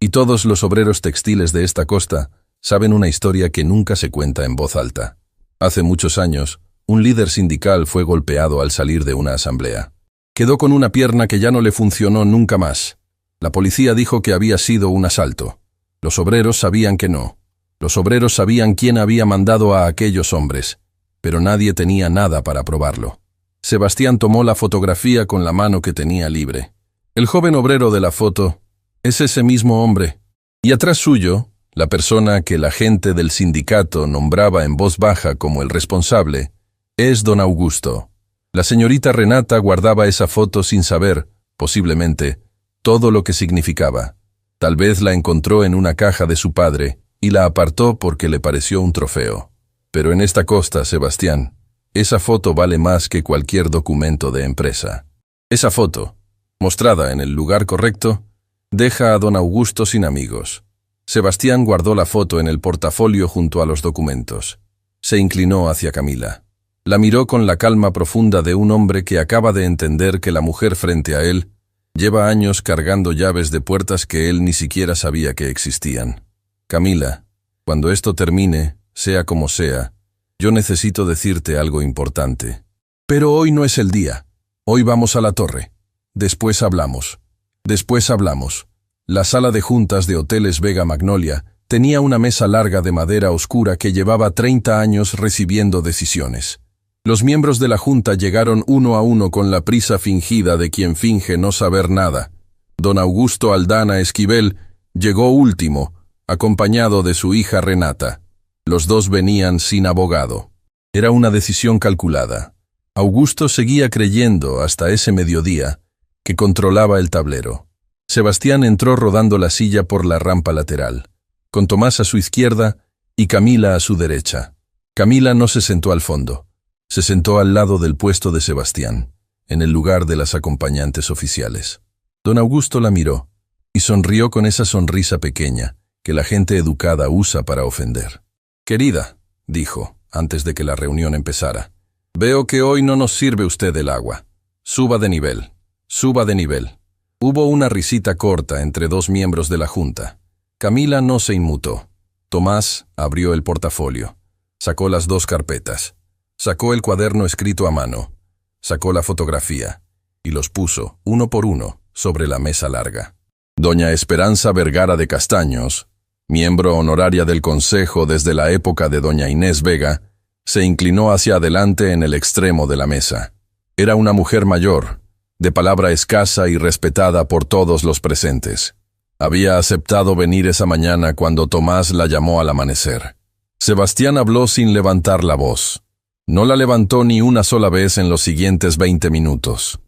Y todos los obreros textiles de esta costa saben una historia que nunca se cuenta en voz alta. Hace muchos años, un líder sindical fue golpeado al salir de una asamblea. Quedó con una pierna que ya no le funcionó nunca más. La policía dijo que había sido un asalto. Los obreros sabían que no. Los obreros sabían quién había mandado a aquellos hombres, pero nadie tenía nada para probarlo. Sebastián tomó la fotografía con la mano que tenía libre. El joven obrero de la foto es ese mismo hombre. Y atrás suyo, la persona que la gente del sindicato nombraba en voz baja como el responsable, es don Augusto. La señorita Renata guardaba esa foto sin saber, posiblemente, todo lo que significaba. Tal vez la encontró en una caja de su padre y la apartó porque le pareció un trofeo. Pero en esta costa, Sebastián, esa foto vale más que cualquier documento de empresa. Esa foto, mostrada en el lugar correcto, deja a don Augusto sin amigos. Sebastián guardó la foto en el portafolio junto a los documentos. Se inclinó hacia Camila. La miró con la calma profunda de un hombre que acaba de entender que la mujer frente a él lleva años cargando llaves de puertas que él ni siquiera sabía que existían. Camila, cuando esto termine, sea como sea, yo necesito decirte algo importante. Pero hoy no es el día. Hoy vamos a la torre. Después hablamos. Después hablamos. La sala de juntas de Hoteles Vega Magnolia tenía una mesa larga de madera oscura que llevaba 30 años recibiendo decisiones. Los miembros de la junta llegaron uno a uno con la prisa fingida de quien finge no saber nada. Don Augusto Aldana Esquivel llegó último, acompañado de su hija Renata. Los dos venían sin abogado. Era una decisión calculada. Augusto seguía creyendo, hasta ese mediodía, que controlaba el tablero. Sebastián entró rodando la silla por la rampa lateral, con Tomás a su izquierda y Camila a su derecha. Camila no se sentó al fondo. Se sentó al lado del puesto de Sebastián, en el lugar de las acompañantes oficiales. Don Augusto la miró y sonrió con esa sonrisa pequeña que la gente educada usa para ofender. «Querida», dijo, antes de que la reunión empezara, «veo que hoy no nos sirve usted el agua. Suba de nivel, suba de nivel». Hubo una risita corta entre dos miembros de la junta. Camila no se inmutó. Tomás abrió el portafolio. Sacó las dos carpetas. Sacó el cuaderno escrito a mano. Sacó la fotografía y los puso, uno por uno, sobre la mesa larga. Doña Esperanza Vergara de Castaños, miembro honoraria del Consejo desde la época de doña Inés Vega, se inclinó hacia adelante en el extremo de la mesa. Era una mujer mayor, de palabra escasa y respetada por todos los presentes. Había aceptado venir esa mañana cuando Tomás la llamó al amanecer. Sebastián habló sin levantar la voz. No la levantó ni una sola vez en los siguientes 20 minutos.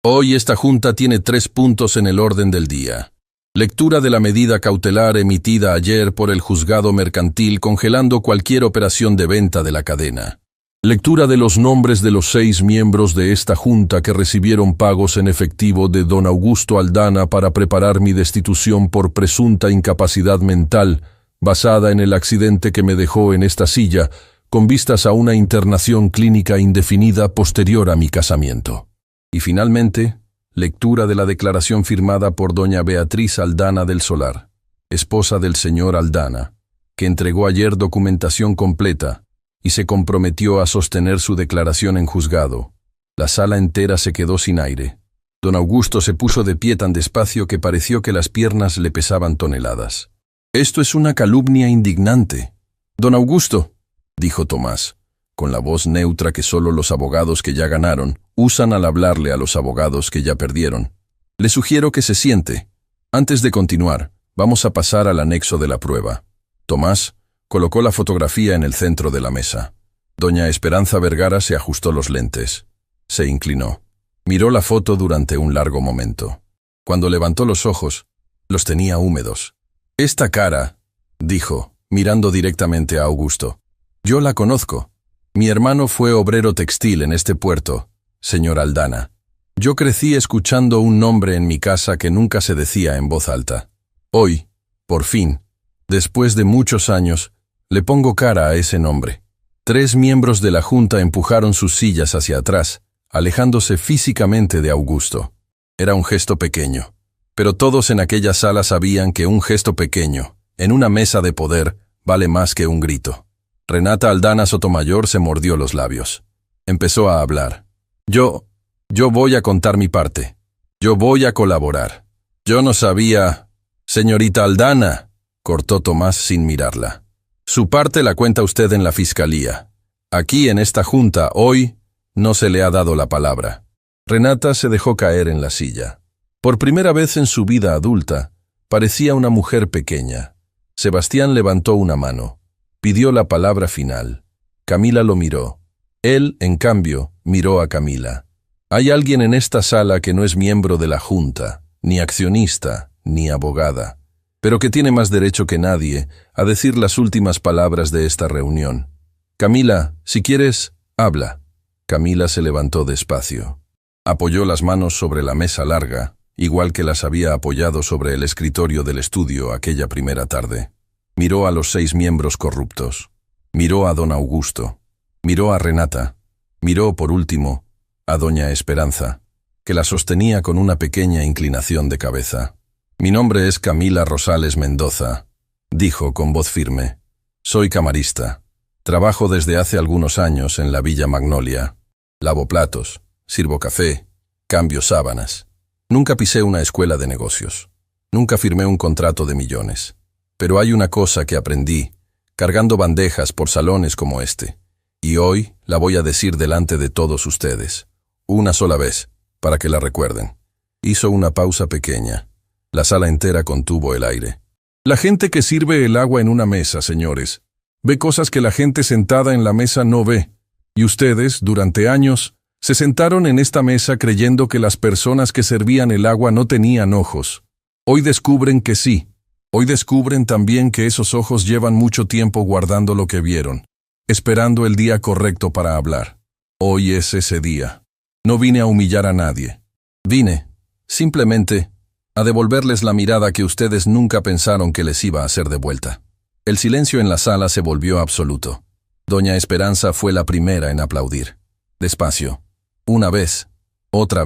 Hoy esta junta tiene 3 puntos en el orden del día. Lectura de la medida cautelar emitida ayer por el juzgado mercantil congelando cualquier operación de venta de la cadena. Lectura de los nombres de los 6 miembros de esta junta que recibieron pagos en efectivo de don Augusto Aldana para preparar mi destitución por presunta incapacidad mental, basada en el accidente que me dejó en esta silla, con vistas a una internación clínica indefinida posterior a mi casamiento. Y finalmente, lectura de la declaración firmada por doña Beatriz Aldana del Solar, esposa del señor Aldana, que entregó ayer documentación completa y se comprometió a sostener su declaración en juzgado. La sala entera se quedó sin aire. Don Augusto se puso de pie tan despacio que pareció que las piernas le pesaban toneladas. «Esto es una calumnia indignante». «Don Augusto», dijo Tomás, con la voz neutra que solo los abogados que ya ganaron usan al hablarle a los abogados que ya perdieron. «Le sugiero que se siente. Antes de continuar, vamos a pasar al anexo de la prueba». Tomás colocó la fotografía en el centro de la mesa. Doña Esperanza Vergara se ajustó los lentes. Se inclinó. Miró la foto durante un largo momento. Cuando levantó los ojos, los tenía húmedos. «Esta cara», dijo, mirando directamente a Augusto. «Yo la conozco. Mi hermano fue obrero textil en este puerto, señor Aldana. Yo crecí escuchando un nombre en mi casa que nunca se decía en voz alta. Hoy, por fin, después de muchos años, le pongo cara a ese nombre». 3 miembros de la junta empujaron sus sillas hacia atrás, alejándose físicamente de Augusto. Era un gesto pequeño. Pero todos en aquella sala sabían que un gesto pequeño, en una mesa de poder, vale más que un grito. Renata Aldana Sotomayor se mordió los labios. Empezó a hablar. Yo voy a contar mi parte. Yo voy a colaborar. Yo no sabía... Señorita Aldana, cortó Tomás sin mirarla. Su parte la cuenta usted en la fiscalía. Aquí en esta junta, hoy, no se le ha dado la palabra. Renata se dejó caer en la silla. Por primera vez en su vida adulta, parecía una mujer pequeña. Sebastián levantó una mano. Pidió la palabra final. Camila lo miró. Él, en cambio, miró a Camila. Hay alguien en esta sala que no es miembro de la Junta, ni accionista, ni abogada, pero que tiene más derecho que nadie a decir las últimas palabras de esta reunión. Camila, si quieres, habla. Camila se levantó despacio. Apoyó las manos sobre la mesa larga, igual que las había apoyado sobre el escritorio del estudio aquella primera tarde. Miró a los 6 miembros corruptos. Miró a don Augusto. Miró a Renata. Miró, por último, a doña Esperanza, que la sostenía con una pequeña inclinación de cabeza. «Mi nombre es Camila Rosales Mendoza», dijo con voz firme. «Soy camarista. Trabajo desde hace algunos años en la Villa Magnolia. Lavo platos, sirvo café, cambio sábanas. Nunca pisé una escuela de negocios. Nunca firmé un contrato de millones. Pero hay una cosa que aprendí, cargando bandejas por salones como este. Y hoy la voy a decir delante de todos ustedes. Una sola vez, para que la recuerden». Hizo una pausa pequeña. La sala entera contuvo el aire. «La gente que sirve el agua en una mesa, señores, ve cosas que la gente sentada en la mesa no ve. Y ustedes, durante años, se sentaron en esta mesa creyendo que las personas que servían el agua no tenían ojos. Hoy descubren que sí. Hoy descubren también que esos ojos llevan mucho tiempo guardando lo que vieron, esperando el día correcto para hablar. Hoy es ese día. No vine a humillar a nadie. Vine, simplemente, a devolverles la mirada que ustedes nunca pensaron que les iba a hacer de vuelta». El silencio en la sala se volvió absoluto. Doña Esperanza fue la primera en aplaudir. Despacio. Una vez, otra,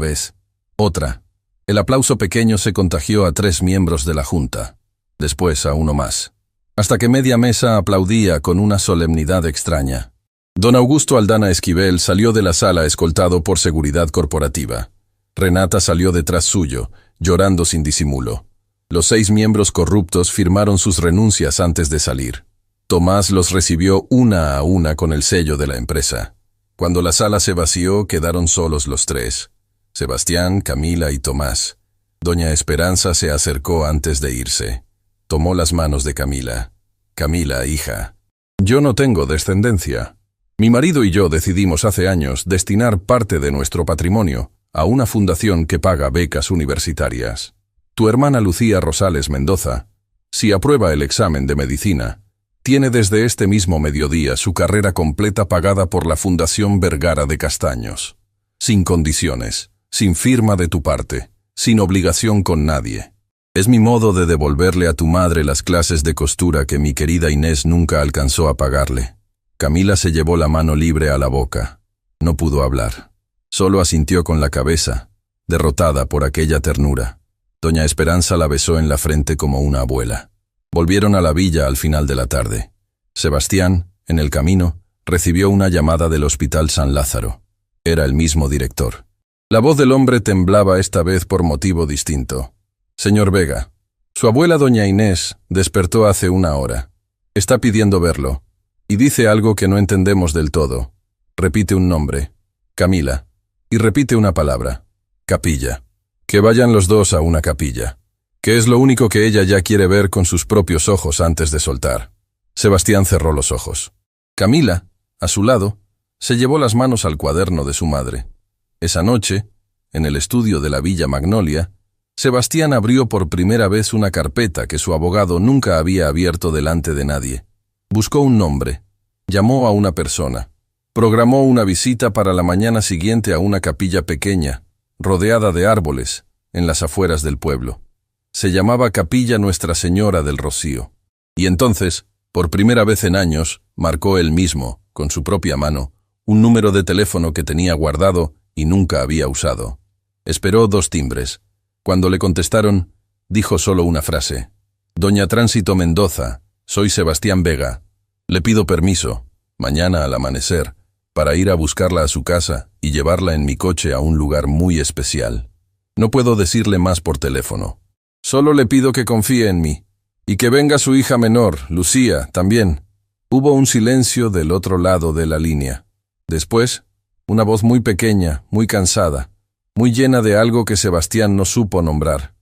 otra. El aplauso pequeño se contagió a 3 miembros de la Junta, después a uno más, hasta que media mesa aplaudía con una solemnidad extraña. Don Augusto Aldana Esquivel salió de la sala escoltado por seguridad corporativa. Renata salió detrás suyo, llorando sin disimulo. Los 6 miembros corruptos firmaron sus renuncias antes de salir. Tomás los recibió una a una con el sello de la empresa. Cuando la sala se vació, quedaron solos los 3. Sebastián, Camila y Tomás. Doña Esperanza se acercó antes de irse. Tomó las manos de Camila. «Camila, hija, yo no tengo descendencia. Mi marido y yo decidimos hace años destinar parte de nuestro patrimonio a una fundación que paga becas universitarias. Tu hermana Lucía Rosales Mendoza, si aprueba el examen de medicina, tiene desde este mismo mediodía su carrera completa pagada por la Fundación Vergara de Castaños. Sin condiciones, sin firma de tu parte, sin obligación con nadie. Es mi modo de devolverle a tu madre las clases de costura que mi querida Inés nunca alcanzó a pagarle». Camila se llevó la mano libre a la boca. No pudo hablar. Solo asintió con la cabeza, derrotada por aquella ternura. Doña Esperanza la besó en la frente como una abuela. Volvieron a la villa al final de la tarde. Sebastián, en el camino, recibió una llamada del Hospital San Lázaro. Era el mismo director. La voz del hombre temblaba esta vez por motivo distinto. «Señor Vega, su abuela doña Inés despertó hace 1 hora. Está pidiendo verlo. Y dice algo que no entendemos del todo. Repite un nombre. Camila. Y repite una palabra. Capilla. Que vayan los 2 a una capilla. Que es lo único que ella ya quiere ver con sus propios ojos antes de soltar». Sebastián cerró los ojos. Camila, a su lado, se llevó las manos al cuaderno de su madre. Esa noche, en el estudio de la Villa Magnolia, Sebastián abrió por primera vez una carpeta que su abogado nunca había abierto delante de nadie. Buscó un nombre, llamó a una persona, programó una visita para la mañana siguiente a una capilla pequeña, rodeada de árboles, en las afueras del pueblo. Se llamaba Capilla Nuestra Señora del Rocío. Y entonces, por primera vez en años, marcó él mismo, con su propia mano, un número de teléfono que tenía guardado y nunca había usado. Esperó 2 timbres. Cuando le contestaron, Dijo solo una frase. Doña Tránsito Mendoza, soy Sebastián Vega. Le pido permiso, mañana al amanecer, para ir a buscarla a su casa y llevarla en mi coche a un lugar muy especial. No puedo decirle más por teléfono. Solo le pido que confíe en mí. Y que venga su hija menor, Lucía, también. Hubo un silencio del otro lado de la línea. Después, una voz muy pequeña, muy cansada, muy llena de algo que Sebastián no supo nombrar.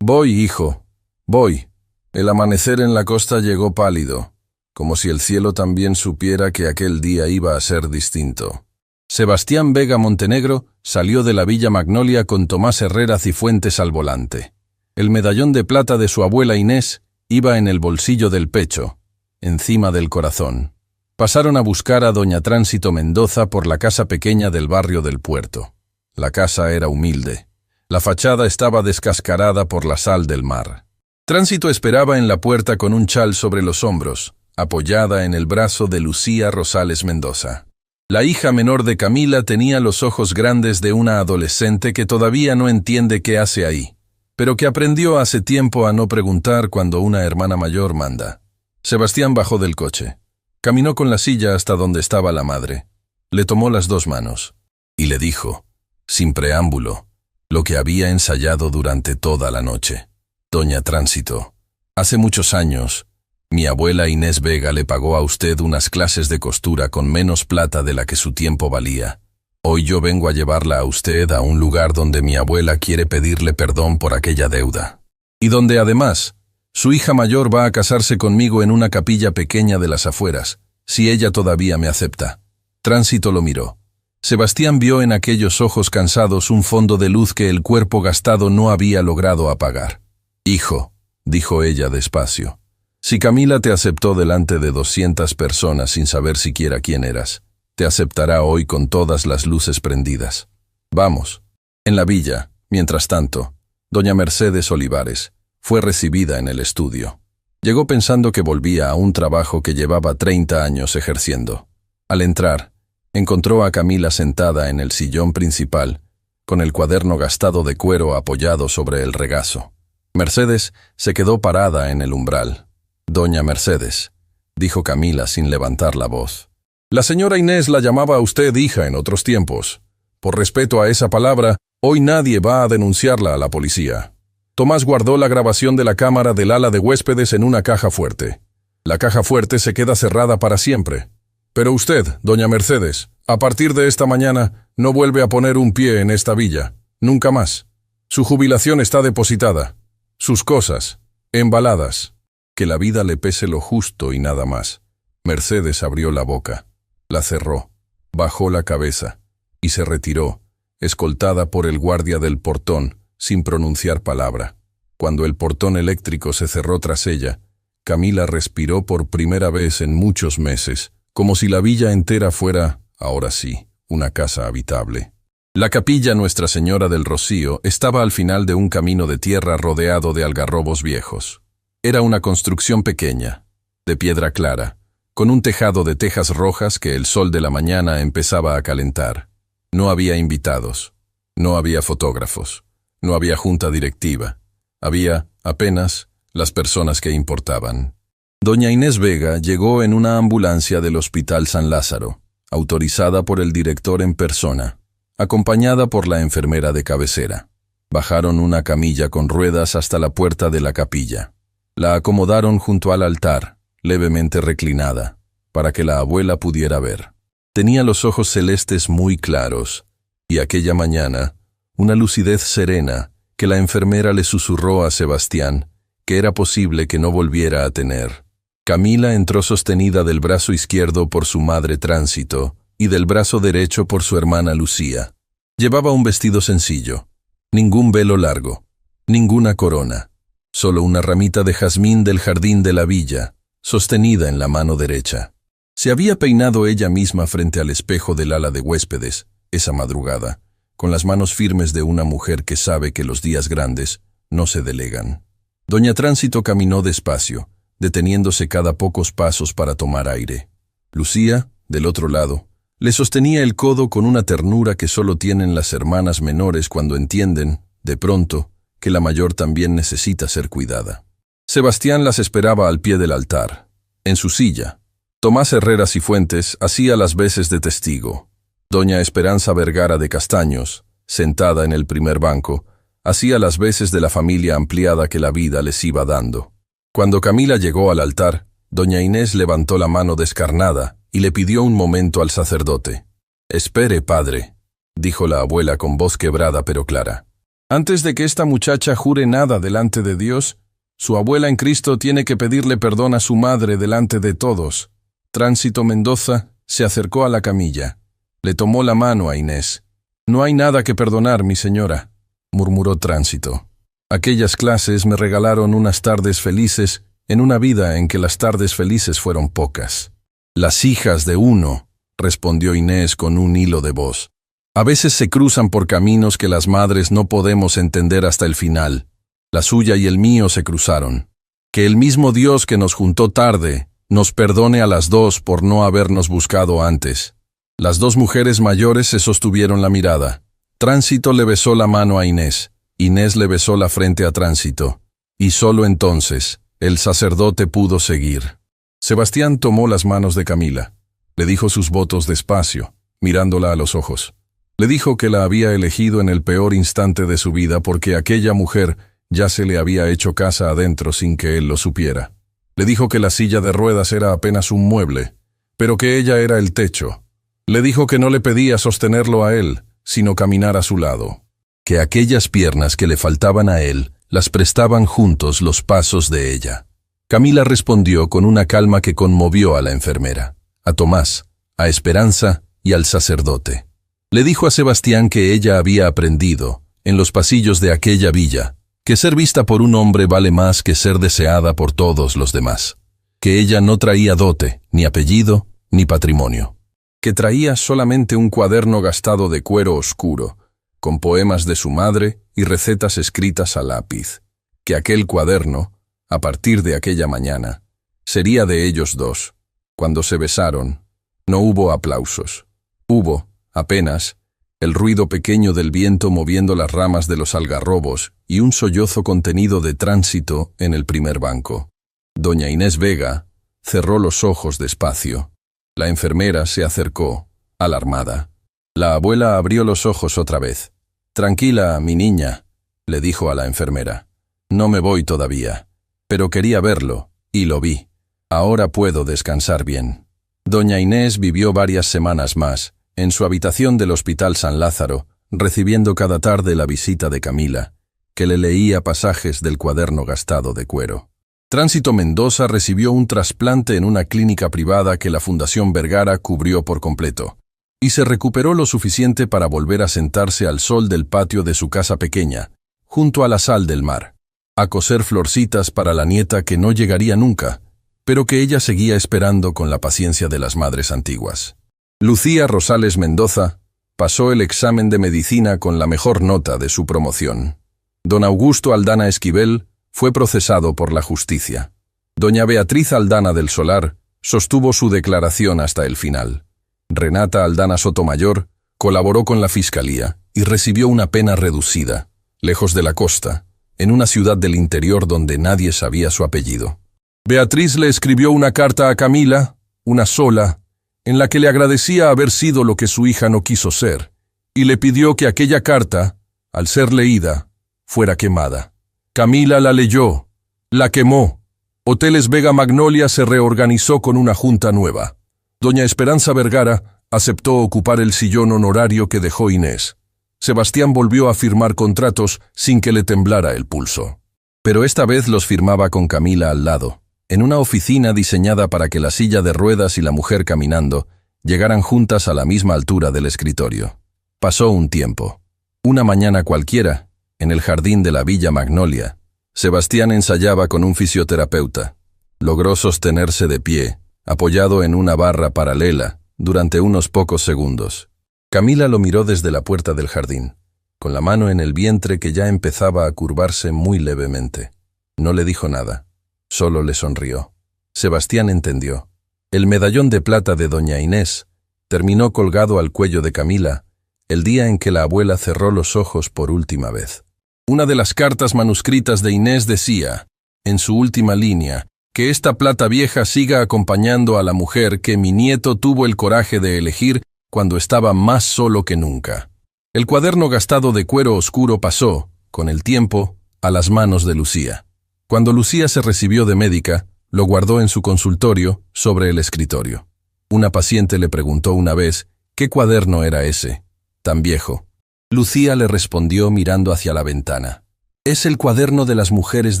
Voy, hijo, voy. El amanecer en la costa llegó pálido, como si el cielo también supiera que aquel día iba a ser distinto. Sebastián Vega Montenegro salió de la Villa Magnolia con Tomás Herrera Cifuentes al volante. El medallón de plata de su abuela Inés iba en el bolsillo del pecho, encima del corazón. Pasaron a buscar a doña Tránsito Mendoza por la casa pequeña del barrio del Puerto. La casa era humilde. La fachada estaba descascarada por la sal del mar. Tránsito esperaba en la puerta con un chal sobre los hombros, apoyada en el brazo de Lucía Rosales Mendoza. La hija menor de Camila tenía los ojos grandes de una adolescente que todavía no entiende qué hace ahí, pero que aprendió hace tiempo a no preguntar cuando una hermana mayor manda. Sebastián bajó del coche. Caminó con la silla hasta donde estaba la madre. Le tomó las dos manos y le dijo, sin preámbulo, lo que había ensayado durante toda la noche. Doña Tránsito, hace muchos años, mi abuela Inés Vega le pagó a usted unas clases de costura con menos plata de la que su tiempo valía. Hoy yo vengo a llevarla a usted a un lugar donde mi abuela quiere pedirle perdón por aquella deuda. Y donde además, su hija mayor va a casarse conmigo en una capilla pequeña de las afueras, si ella todavía me acepta. Tránsito lo miró. Sebastián vio en aquellos ojos cansados un fondo de luz que el cuerpo gastado no había logrado apagar. Hijo, dijo ella despacio, si Camila te aceptó delante de 200 personas sin saber siquiera quién eras, te aceptará hoy con todas las luces prendidas. Vamos. En la villa, mientras tanto, doña Mercedes Olivares fue recibida en el estudio. Llegó pensando que volvía a un trabajo que llevaba 30 años ejerciendo. Al entrar, encontró a Camila sentada en el sillón principal, con el cuaderno gastado de cuero apoyado sobre el regazo. Mercedes se quedó parada en el umbral. Doña Mercedes, dijo Camila sin levantar la voz. La señora Inés la llamaba a usted hija en otros tiempos. Por respeto a esa palabra, hoy nadie va a denunciarla a la policía. Tomás guardó la grabación de la cámara del ala de huéspedes en una caja fuerte. La caja fuerte se queda cerrada para siempre. Pero usted, doña Mercedes, a partir de esta mañana, no vuelve a poner un pie en esta villa. Nunca más. Su jubilación está depositada. Sus cosas, embaladas. Que la vida le pese lo justo y nada más. Mercedes abrió la boca, la cerró, bajó la cabeza y se retiró, escoltada por el guardia del portón, sin pronunciar palabra. Cuando el portón eléctrico se cerró tras ella, Camila respiró por primera vez en muchos meses, como si la villa entera fuera, ahora sí, una casa habitable. La capilla Nuestra Señora del Rocío estaba al final de un camino de tierra rodeado de algarrobos viejos. Era una construcción pequeña, de piedra clara, con un tejado de tejas rojas que el sol de la mañana empezaba a calentar. No había invitados, no había fotógrafos, no había junta directiva. Había, apenas, las personas que importaban. Doña Inés Vega llegó en una ambulancia del Hospital San Lázaro, autorizada por el director en persona, acompañada por la enfermera de cabecera. Bajaron una camilla con ruedas hasta la puerta de la capilla. La acomodaron junto al altar, levemente reclinada, para que la abuela pudiera ver. Tenía los ojos celestes muy claros, y aquella mañana, una lucidez serena que la enfermera le susurró a Sebastián que era posible que no volviera a tener. Camila entró sostenida del brazo izquierdo por su madre Tránsito y del brazo derecho por su hermana Lucía. Llevaba un vestido sencillo, ningún velo largo, ninguna corona, solo una ramita de jazmín del jardín de la villa, sostenida en la mano derecha. Se había peinado ella misma frente al espejo del ala de huéspedes, esa madrugada, con las manos firmes de una mujer que sabe que los días grandes no se delegan. Doña Tránsito caminó despacio, deteniéndose cada pocos pasos para tomar aire. Lucía, del otro lado, le sostenía el codo con una ternura que solo tienen las hermanas menores cuando entienden, de pronto, que la mayor también necesita ser cuidada. Sebastián las esperaba al pie del altar, en su silla. Tomás Herrera Cifuentes hacía las veces de testigo. Doña Esperanza Vergara de Castaños, sentada en el primer banco, hacía las veces de la familia ampliada que la vida les iba dando. Cuando Camila llegó al altar, doña Inés levantó la mano descarnada y le pidió un momento al sacerdote. «Espere, padre», dijo la abuela con voz quebrada pero clara. «Antes de que esta muchacha jure nada delante de Dios, su abuela en Cristo tiene que pedirle perdón a su madre delante de todos». Tránsito Mendoza se acercó a la camilla. Le tomó la mano a Inés. «No hay nada que perdonar, mi señora», murmuró Tránsito. «Aquellas clases me regalaron unas tardes felices en una vida en que las tardes felices fueron pocas». «Las hijas de uno», respondió Inés con un hilo de voz. «A veces se cruzan por caminos que las madres no podemos entender hasta el final. La suya y el mío se cruzaron. Que el mismo Dios que nos juntó tarde nos perdone a las dos por no habernos buscado antes». Las dos mujeres mayores se sostuvieron la mirada. Tránsito le besó la mano a Inés. Inés le besó la frente a Tránsito. Y solo entonces el sacerdote pudo seguir. Sebastián tomó las manos de Camila. Le dijo sus votos despacio, mirándola a los ojos. Le dijo que la había elegido en el peor instante de su vida porque aquella mujer ya se le había hecho casa adentro sin que él lo supiera. Le dijo que la silla de ruedas era apenas un mueble, pero que ella era el techo. Le dijo que no le pedía sostenerlo a él, sino caminar a su lado. Que aquellas piernas que le faltaban a él las prestaban juntos los pasos de ella. Camila respondió con una calma que conmovió a la enfermera, a Tomás, a Esperanza y al sacerdote. Le dijo a Sebastián que ella había aprendido, en los pasillos de aquella villa, que ser vista por un hombre vale más que ser deseada por todos los demás. Que ella no traía dote, ni apellido, ni patrimonio. Que traía solamente un cuaderno gastado de cuero oscuro, con poemas de su madre y recetas escritas a lápiz. Que aquel cuaderno, a partir de aquella mañana, sería de ellos dos. Cuando se besaron, no hubo aplausos. Hubo, apenas, el ruido pequeño del viento moviendo las ramas de los algarrobos y un sollozo contenido de Tránsito en el primer banco. Doña Inés Vega cerró los ojos despacio. La enfermera se acercó, alarmada. La abuela abrió los ojos otra vez. «Tranquila, mi niña», le dijo a la enfermera. «No me voy todavía, pero quería verlo, y lo vi. Ahora puedo descansar bien». Doña Inés vivió varias semanas más, en su habitación del Hospital San Lázaro, recibiendo cada tarde la visita de Camila, que le leía pasajes del cuaderno gastado de cuero. Tránsito Mendoza recibió un trasplante en una clínica privada que la Fundación Vergara cubrió por completo, y se recuperó lo suficiente para volver a sentarse al sol del patio de su casa pequeña, junto a la sal del mar, a coser florcitas para la nieta que no llegaría nunca, pero que ella seguía esperando con la paciencia de las madres antiguas. Lucía Rosales Mendoza pasó el examen de medicina con la mejor nota de su promoción. Don Augusto Aldana Esquivel fue procesado por la justicia. Doña Beatriz Aldana del Solar sostuvo su declaración hasta el final. Renata Aldana Sotomayor colaboró con la fiscalía y recibió una pena reducida, lejos de la costa, en una ciudad del interior donde nadie sabía su apellido. Beatriz le escribió una carta a Camila, una sola, en la que le agradecía haber sido lo que su hija no quiso ser, y le pidió que aquella carta, al ser leída, fuera quemada. Camila la leyó, la quemó. Hoteles Vega Magnolia se reorganizó con una junta nueva. Doña Esperanza Vergara aceptó ocupar el sillón honorario que dejó Inés. Sebastián volvió a firmar contratos sin que le temblara el pulso. Pero esta vez los firmaba con Camila al lado, en una oficina diseñada para que la silla de ruedas y la mujer caminando llegaran juntas a la misma altura del escritorio. Pasó un tiempo. Una mañana cualquiera, en el jardín de la Villa Magnolia, Sebastián ensayaba con un fisioterapeuta. Logró sostenerse de pie, apoyado en una barra paralela, durante unos pocos segundos. Camila lo miró desde la puerta del jardín, con la mano en el vientre que ya empezaba a curvarse muy levemente. No le dijo nada, solo le sonrió. Sebastián entendió. El medallón de plata de doña Inés terminó colgado al cuello de Camila el día en que la abuela cerró los ojos por última vez. Una de las cartas manuscritas de Inés decía, en su última línea, que esta plata vieja siga acompañando a la mujer que mi nieto tuvo el coraje de elegir cuando estaba más solo que nunca. El cuaderno gastado de cuero oscuro pasó, con el tiempo, a las manos de Lucía. Cuando Lucía se recibió de médica, lo guardó en su consultorio, sobre el escritorio. Una paciente le preguntó una vez qué cuaderno era ese, tan viejo. Lucía le respondió mirando hacia la ventana. Es el cuaderno de las mujeres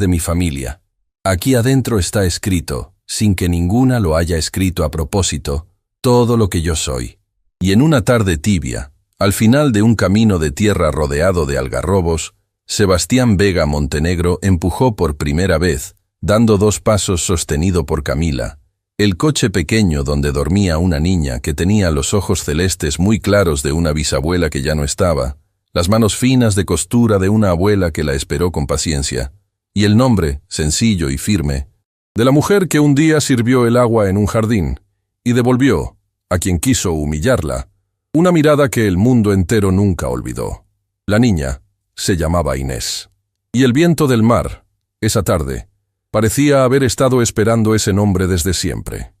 de mi familia. Aquí adentro está escrito, sin que ninguna lo haya escrito a propósito, todo lo que yo soy. Y en una tarde tibia, al final de un camino de tierra rodeado de algarrobos, Sebastián Vega Montenegro empujó por primera vez, dando 2 pasos sostenido por Camila, el coche pequeño donde dormía una niña que tenía los ojos celestes muy claros de una bisabuela que ya no estaba, las manos finas de costura de una abuela que la esperó con paciencia, y el nombre, sencillo y firme, de la mujer que un día sirvió el agua en un jardín, y devolvió, a quien quiso humillarla, una mirada que el mundo entero nunca olvidó. La niña se llamaba Inés. Y el viento del mar, esa tarde, parecía haber estado esperando ese nombre desde siempre.